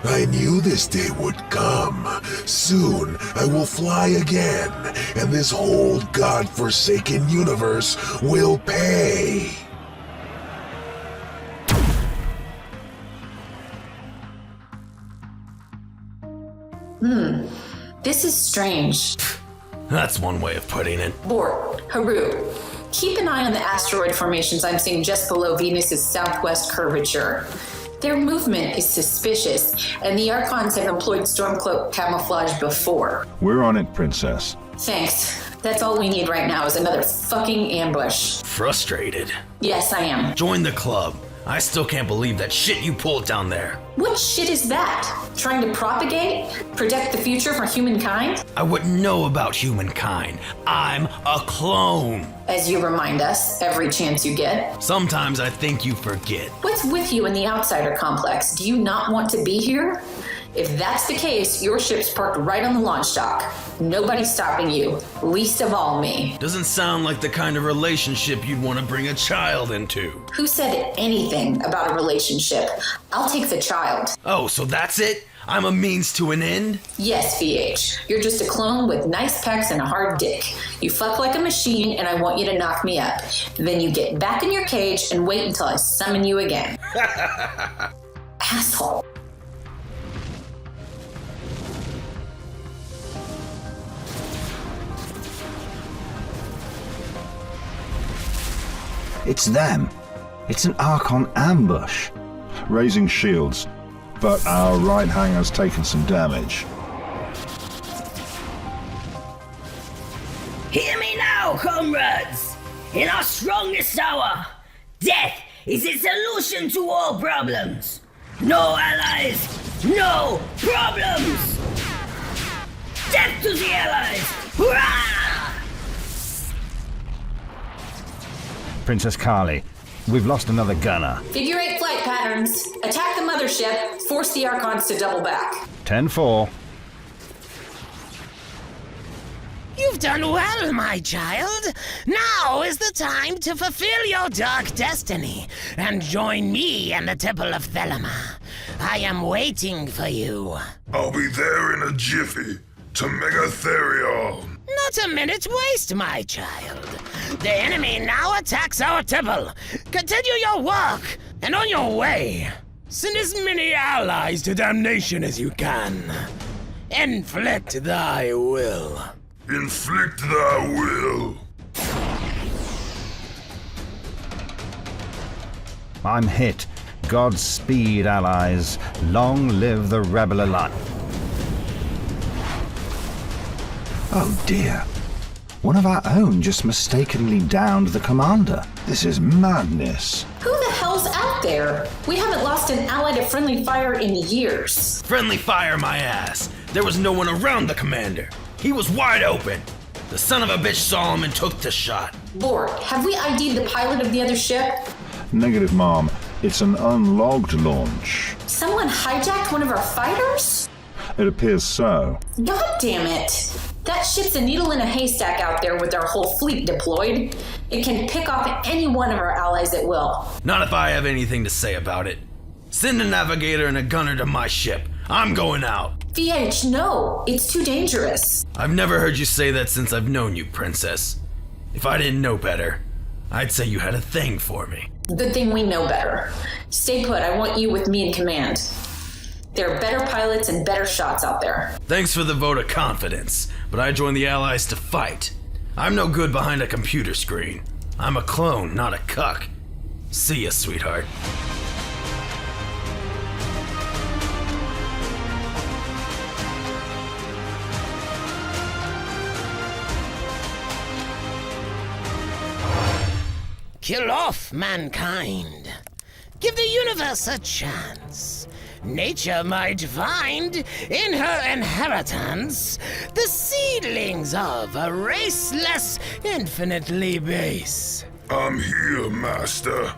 I knew this day would come. Soon I will fly again, and this whole god-forsaken universe will pay. This is strange. That's one way of putting it. Bort, Haru, keep an eye on the asteroid formations I'm seeing just below Venus's southwest curvature. Their movement is suspicious, and the Archons have employed Stormcloak camouflage before. We're on it, Princess. Thanks. That's all we need right now is another fucking ambush. Frustrated. Yes, I am. Join the club. I still can't believe that shit you pulled down there. What shit is that? Trying to propagate? Protect the future for humankind? I wouldn't know about humankind. I'm a clone. As you remind us, every chance you get. Sometimes I think you forget. What's with you in the Outsider Complex? Do you not want to be here? If that's the case, your ship's parked right on the launch dock. Nobody's stopping you, least of all me. Doesn't sound like the kind of relationship you'd want to bring a child into. Who said anything about a relationship? I'll take the child. Oh, so that's it? I'm a means to an end? Yes, VH. You're just a clone with nice pecs and a hard dick. You fuck like a machine, and I want you to knock me up. Then you get back in your cage and wait until I summon you again. Asshole. It's them. It's an Archon ambush. Raising shields, but our right hanger's taken some damage. Hear me now, comrades! In our strongest hour, death is the solution to all problems. No allies, no problems! Death to the allies! Hurrah! Princess Carly, we've lost another gunner. Figure 8 flight patterns. Attack the mothership. Force the Archons to double back. 10-4. You've done well, my child. Now is the time to fulfill your dark destiny and join me in the Temple of Thelema. I am waiting for you. I'll be there in a jiffy to Megatherion. Not a minute waste, my child. The enemy now attacks our temple. Continue your work and on your way. Send as many allies to damnation as you can. Inflict thy will. Inflict thy will. I'm hit. Godspeed, allies. Long live the Rebel Alliance. Oh dear. One of our own just mistakenly downed the commander. This is madness. Who the hell's out there? We haven't lost an ally to friendly fire in years. Friendly fire, my ass. There was no one around the commander. He was wide open. The son of a bitch saw him and took the shot. Lord, have we ID'd the pilot of the other ship? Negative, Mom. It's an unlogged launch. Someone hijacked one of our fighters? It appears so. God damn it. That ship's a needle in a haystack out there with our whole fleet deployed. It can pick off any one of our allies at will. Not if I have anything to say about it. Send a navigator and a gunner to my ship. I'm going out. VH, no. It's too dangerous. I've never heard you say that since I've known you, Princess. If I didn't know better, I'd say you had a thing for me. Good thing we know better. Stay put. I want you with me in command. There are better pilots and better shots out there. Thanks for the vote of confidence, but I joined the Allies to fight. I'm no good behind a computer screen. I'm a clone, not a cuck. See ya, sweetheart. Kill off mankind. Give the universe a chance. Nature might find in her inheritance the seedlings of a race less infinitely base. I'm here, Master.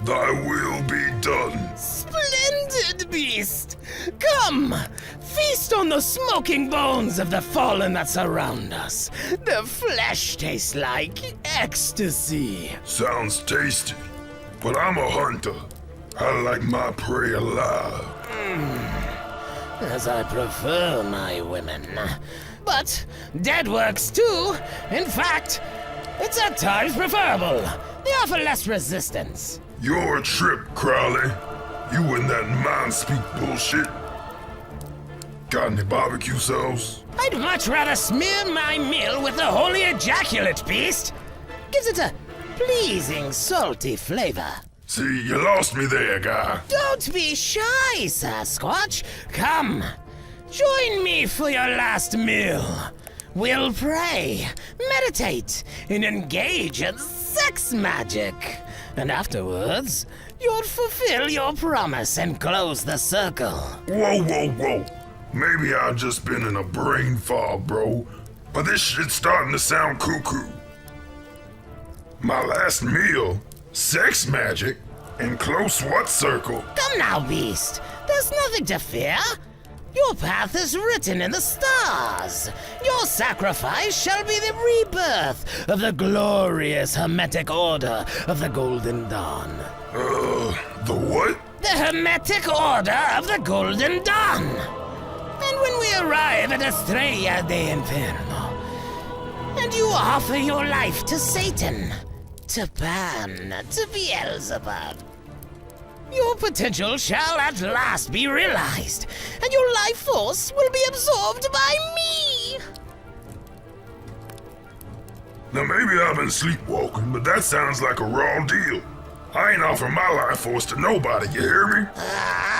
Thy will be done. Splendid beast! Come! Feast on the smoking bones of the fallen that surround us. The flesh tastes like ecstasy. Sounds tasty, but I'm a hunter. I like my prey alive. As I prefer my women. But dead works too. In fact, it's at times preferable. They offer less resistance. You're a trip, Crowley. You and that mind-speak bullshit. Got any barbecue sauce? I'd much rather smear my meal with the holy ejaculate, beast. Gives it a pleasing, salty flavor. See, you lost me there, guy. Don't be shy, Sasquatch. Come, join me for your last meal. We'll pray, meditate, and engage in sex magic. And afterwards, you'll fulfill your promise and close the circle. Whoa, whoa, whoa. Maybe I've just been in a brain fog, bro. But this shit's starting to sound cuckoo. My last meal? Sex magic? In close what circle? Come now, beast. There's nothing to fear. Your path is written in the stars. Your sacrifice shall be the rebirth of the glorious Hermetic Order of the Golden Dawn. The what? The Hermetic Order of the Golden Dawn. arrive at Estrella de Inferno, and you offer your life to Satan, to Pan, to Beelzebub. Your potential shall at last be realized, and your life force will be absorbed by me! Now maybe I've been sleepwalking, but that sounds like a raw deal. I ain't offering my life force to nobody, you hear me?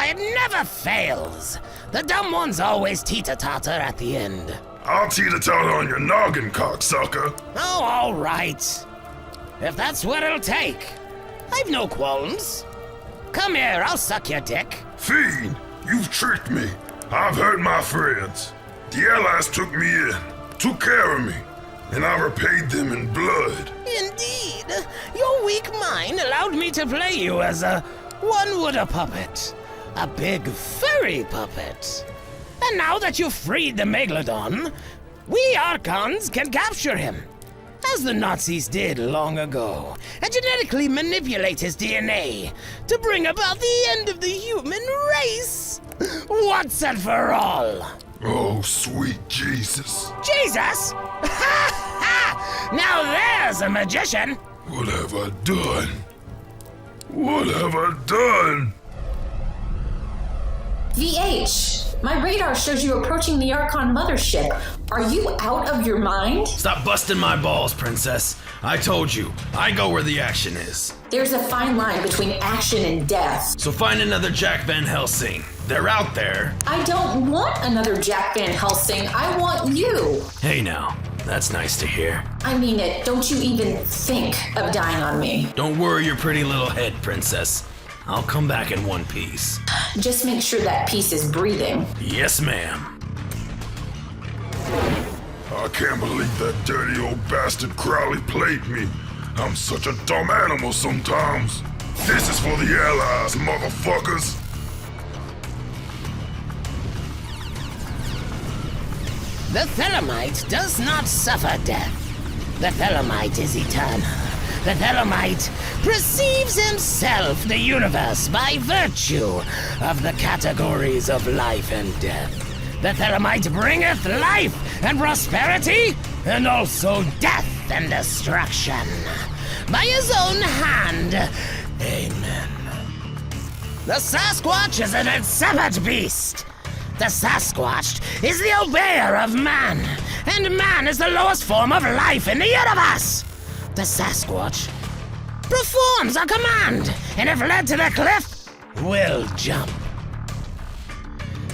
It never fails. The dumb ones always teeter-totter at the end. I'll teeter-totter on your noggin, cocksucker. Oh, all right. If that's what it'll take. I've no qualms. Come here, I'll suck your dick. Fiend, you've tricked me. I've hurt my friends. The Allies took me in, took care of me, and I repaid them in blood. Indeed. Your weak mind allowed me to play you as a one-wooder puppet. A big, furry puppet. And now that you've freed the Megalodon, we Archons can capture him, as the Nazis did long ago, and genetically manipulate his DNA to bring about the end of the human race, once and for all. Oh, sweet Jesus. Jesus? Ha ha! Now there's a magician. What have I done? What have I done? VH, my radar shows you approaching the Archon mothership. Are you out of your mind? Stop busting my balls, princess. I told you, I go where the action is. There's a fine line between action and death. So find another Jack Van Helsing. They're out there. I don't want another Jack Van Helsing. I want you. Hey now, that's nice to hear. I mean it. Don't you even think of dying on me. Don't worry your pretty little head, princess. I'll come back in one piece. Just make sure that piece is breathing. Yes, ma'am. I can't believe that dirty old bastard Crowley played me. I'm such a dumb animal sometimes. This is for the Allies, motherfuckers. The Thelemite does not suffer death. The Thelemite is eternal. The Thelemite perceives himself the universe by virtue of the categories of life and death. The Thelemite bringeth life and prosperity, and also death and destruction. By his own hand. Amen. The Sasquatch is an incepid beast. The Sasquatch is the obeyer of man, and man is the lowest form of life in the universe. The Sasquatch performs a command, and if led to the cliff, will jump.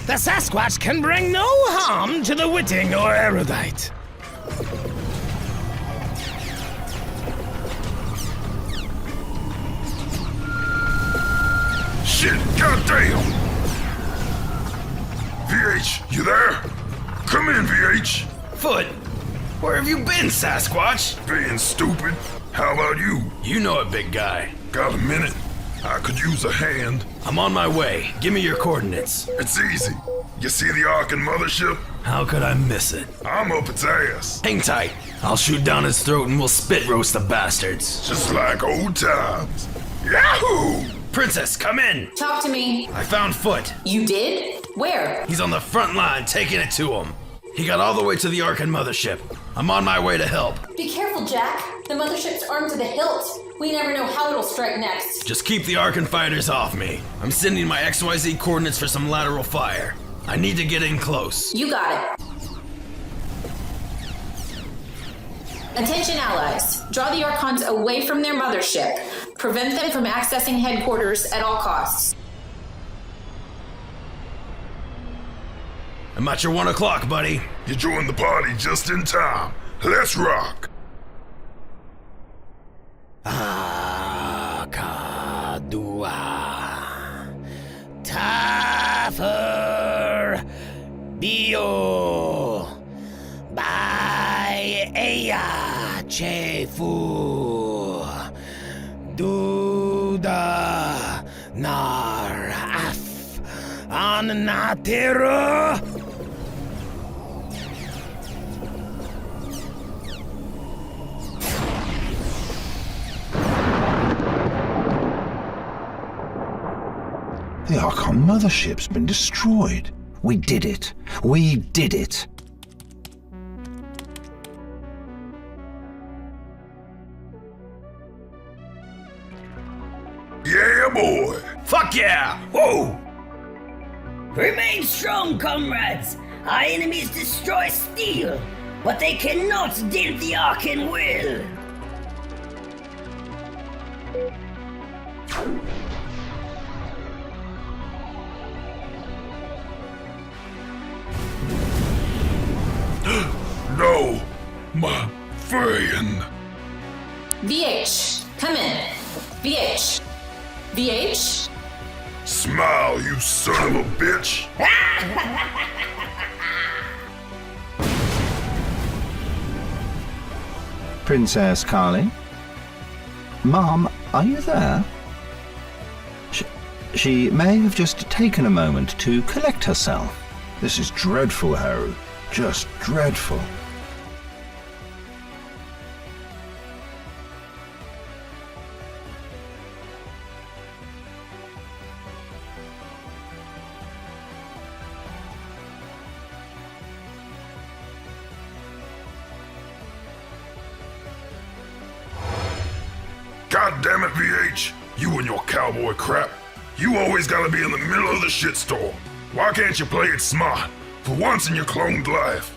The Sasquatch can bring no harm to the witting or erudite. Shit, goddamn! VH, you there? Come in, VH. Foot, where have you been, Sasquatch? Being stupid. How about you? You know it, big guy. Got a minute? I could use a hand. I'm on my way. Give me your coordinates. It's easy. You see the Archon mothership? How could I miss it? I'm up its ass. Hang tight. I'll shoot down his throat and we'll spit roast the bastards. Just like old times. Yahoo! Princess, come in. Talk to me. I found Foot. You did? Where? He's on the front line, taking it to him. He got all the way to the Archon mothership. I'm on my way to help. Be careful, Jack. The mothership's armed to the hilt. We never know how it'll strike next. Just keep the Archon fighters off me. I'm sending my XYZ coordinates for some lateral fire. I need to get in close. You got it. Attention allies. Draw the Archons away from their mothership. Prevent them from accessing headquarters at all costs. I'm at your 1 o'clock, buddy. You joined the party just in time. Let's rock. Akadua Tafer Bio By Eya Chefu Duda Nar Af Annatera. The Archon mothership's been destroyed. We did it! We did it! Yeah, boy! Fuck yeah! Whoa! Remain strong, comrades! Our enemies destroy steel, but they cannot dent the Archon will! No, my friend. VH, come in. VH. VH? Smile, you son of a bitch. Princess Carly? Mom, are you there? She may have just taken a moment to collect herself. This is dreadful, Harry. Just dreadful. God damn it, VH. You and your cowboy crap. You always gotta be in the middle of the shitstorm. Why can't you play it smart? For once in your cloned life.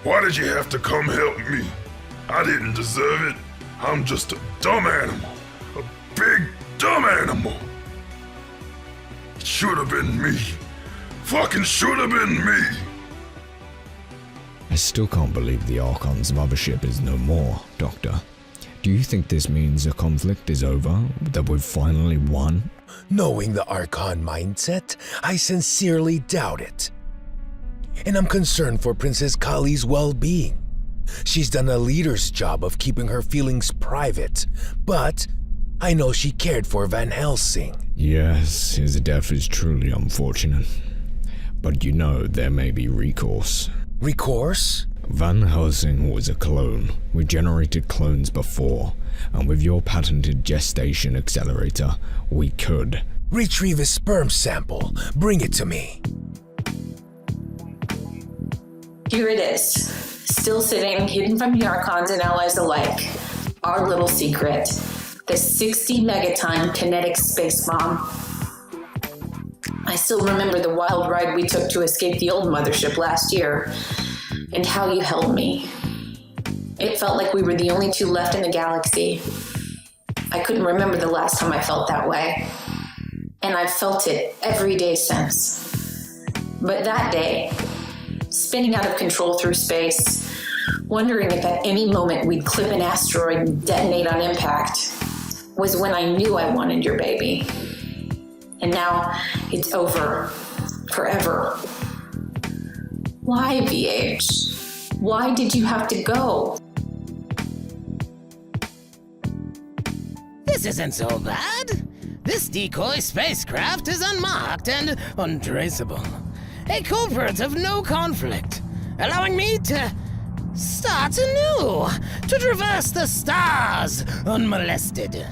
Why did you have to come help me? I didn't deserve it. I'm just a dumb animal. A big dumb animal. It should have been me. Fucking should have been me. I still can't believe the Archons' mothership is no more, Doctor. Do you think this means the conflict is over? That we've finally won? Knowing the Archon mindset, I sincerely doubt it. And I'm concerned for Princess Kali's well-being. She's done a leader's job of keeping her feelings private, but I know she cared for Van Helsing. Yes, his death is truly unfortunate. But you know, there may be recourse. Recourse? Van Helsing was a clone. We generated clones before, and with your patented gestation accelerator, we could. Retrieve his sperm sample. Bring it to me. Here it is. Still sitting, hidden from the Archons and allies alike. Our little secret. The 60 megaton kinetic space bomb. I still remember the wild ride we took to escape the old mothership last year. And how you held me. It felt like we were the only two left in the galaxy. I couldn't remember the last time I felt that way. And I've felt it every day since. But that day, spinning out of control through space, wondering if at any moment we'd clip an asteroid and detonate on impact, was when I knew I wanted your baby. And now it's over. Forever. Why, VH? Why did you have to go? This isn't so bad. This decoy spacecraft is unmarked and untraceable. A culprit of no conflict, allowing me to start anew, to traverse the stars unmolested.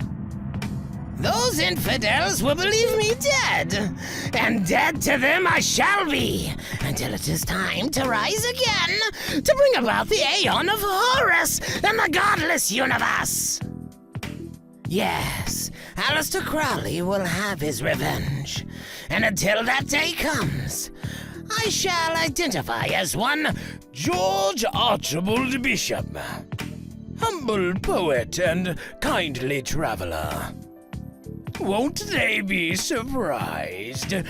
Those infidels will believe me dead, and dead to them I shall be, until it is time to rise again, to bring about the Aeon of Horus and the godless universe. Yes, Aleister Crowley will have his revenge, and until that day comes, I shall identify as one George Archibald Bishop, humble poet and kindly traveler. Won't they be surprised? Thank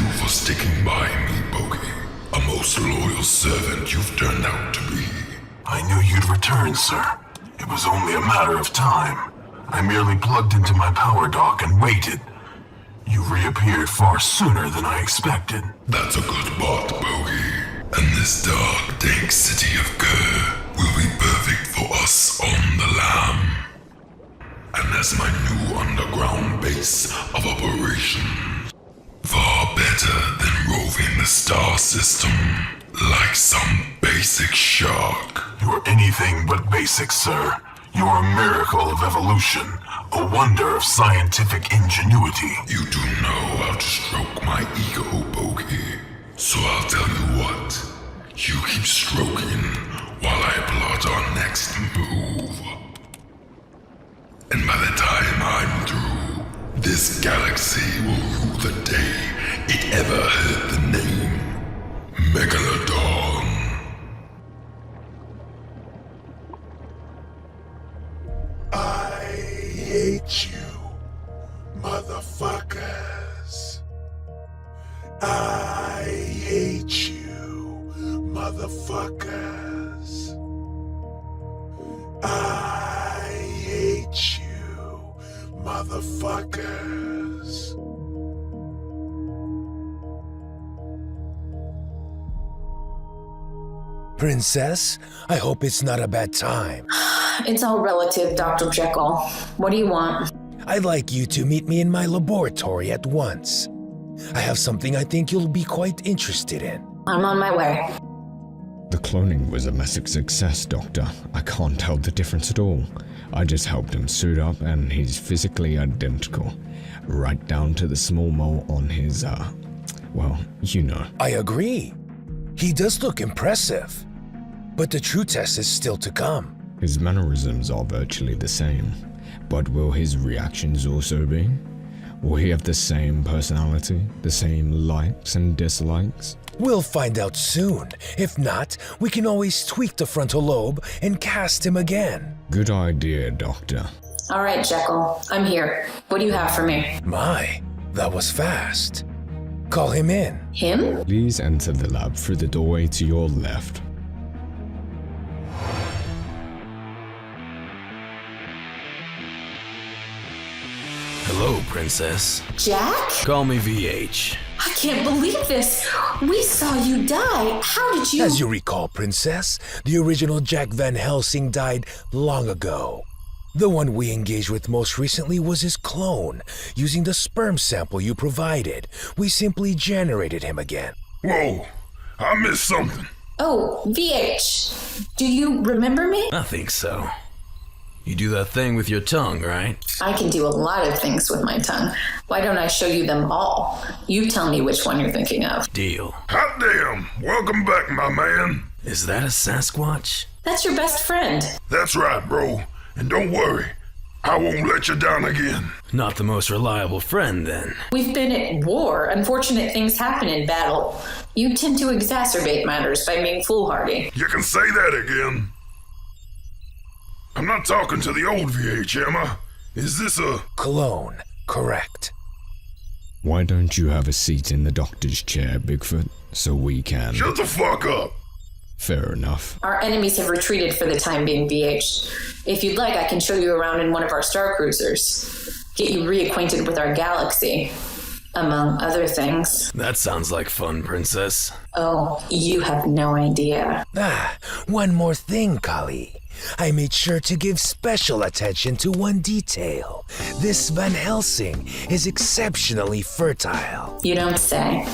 you for sticking by me, Bogey. A most loyal servant you've turned out to be. I knew you'd return, sir. It was only a matter of time. I merely plugged into my power dock and waited. You reappeared far sooner than I expected. That's a good bot, Bogey. And this dark, dank city of Gur will be perfect for us on the Lamb. And as my new underground base of operations, far better than roving the star system. Like some basic shark. You're anything but basic, sir. You're a miracle of evolution, a wonder of scientific ingenuity. You do know how to stroke my ego, Bogey. So I'll tell you what. You keep stroking while I plot our next move. And by the time I'm through, this galaxy will rule the day it ever heard the name Megalodon. I hate you, motherfuckers. I hate you, motherfuckers. I hate you, motherfuckers. Princess, I hope it's not a bad time. It's all relative, Dr. Jekyll. What do you want? I'd like you to meet me in my laboratory at once. I have something I think you'll be quite interested in. I'm on my way. The cloning was a massive success, Doctor. I can't tell the difference at all. I just helped him suit up and he's physically identical. Right down to the small mole on his, well, you know. I agree. He does look impressive. But the true test is still to come. His mannerisms are virtually the same. But will his reactions also be? Will he have the same personality, the same likes and dislikes? We'll find out soon. If not, we can always tweak the frontal lobe and cast him again. Good idea, Doctor. All right, Jekyll. I'm here. What do you have for me? My, that was fast. Call him in. Him? Please enter the lab through the doorway to your left. Hello, Princess. Jack? Call me VH. I can't believe this. We saw you die. How did you... As you recall, Princess, the original Jack Van Helsing died long ago. The one we engaged with most recently was his clone. Using the sperm sample you provided, we simply generated him again. Whoa, I missed something. Oh, VH. Do you remember me? I think so. You do that thing with your tongue, right? I can do a lot of things with my tongue. Why don't I show you them all? You tell me which one you're thinking of. Deal. Hot damn, welcome back, my man. Is that a Sasquatch? That's your best friend. That's right, bro. And don't worry, I won't let you down again. Not the most reliable friend, then. We've been at war. Unfortunate things happen in battle. You tend to exacerbate matters by being foolhardy. You can say that again. I'm not talking to the old VH, am I? Is this a... Clone, correct. Why don't you have a seat in the doctor's chair, Bigfoot, so we can... Shut the fuck up! Fair enough. Our enemies have retreated for the time being, VH. If you'd like, I can show you around in one of our star cruisers. Get you reacquainted with our galaxy. Among other things. That sounds like fun, Princess. Oh, you have no idea. One more thing, Kali. I made sure to give special attention to one detail. This Van Helsing is exceptionally fertile. You don't say.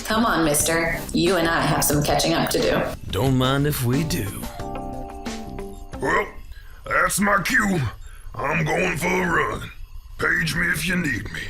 Come on, mister. You and I have some catching up to do. Don't mind if we do. Well, that's my cue. I'm going for a run. Page me if you need me.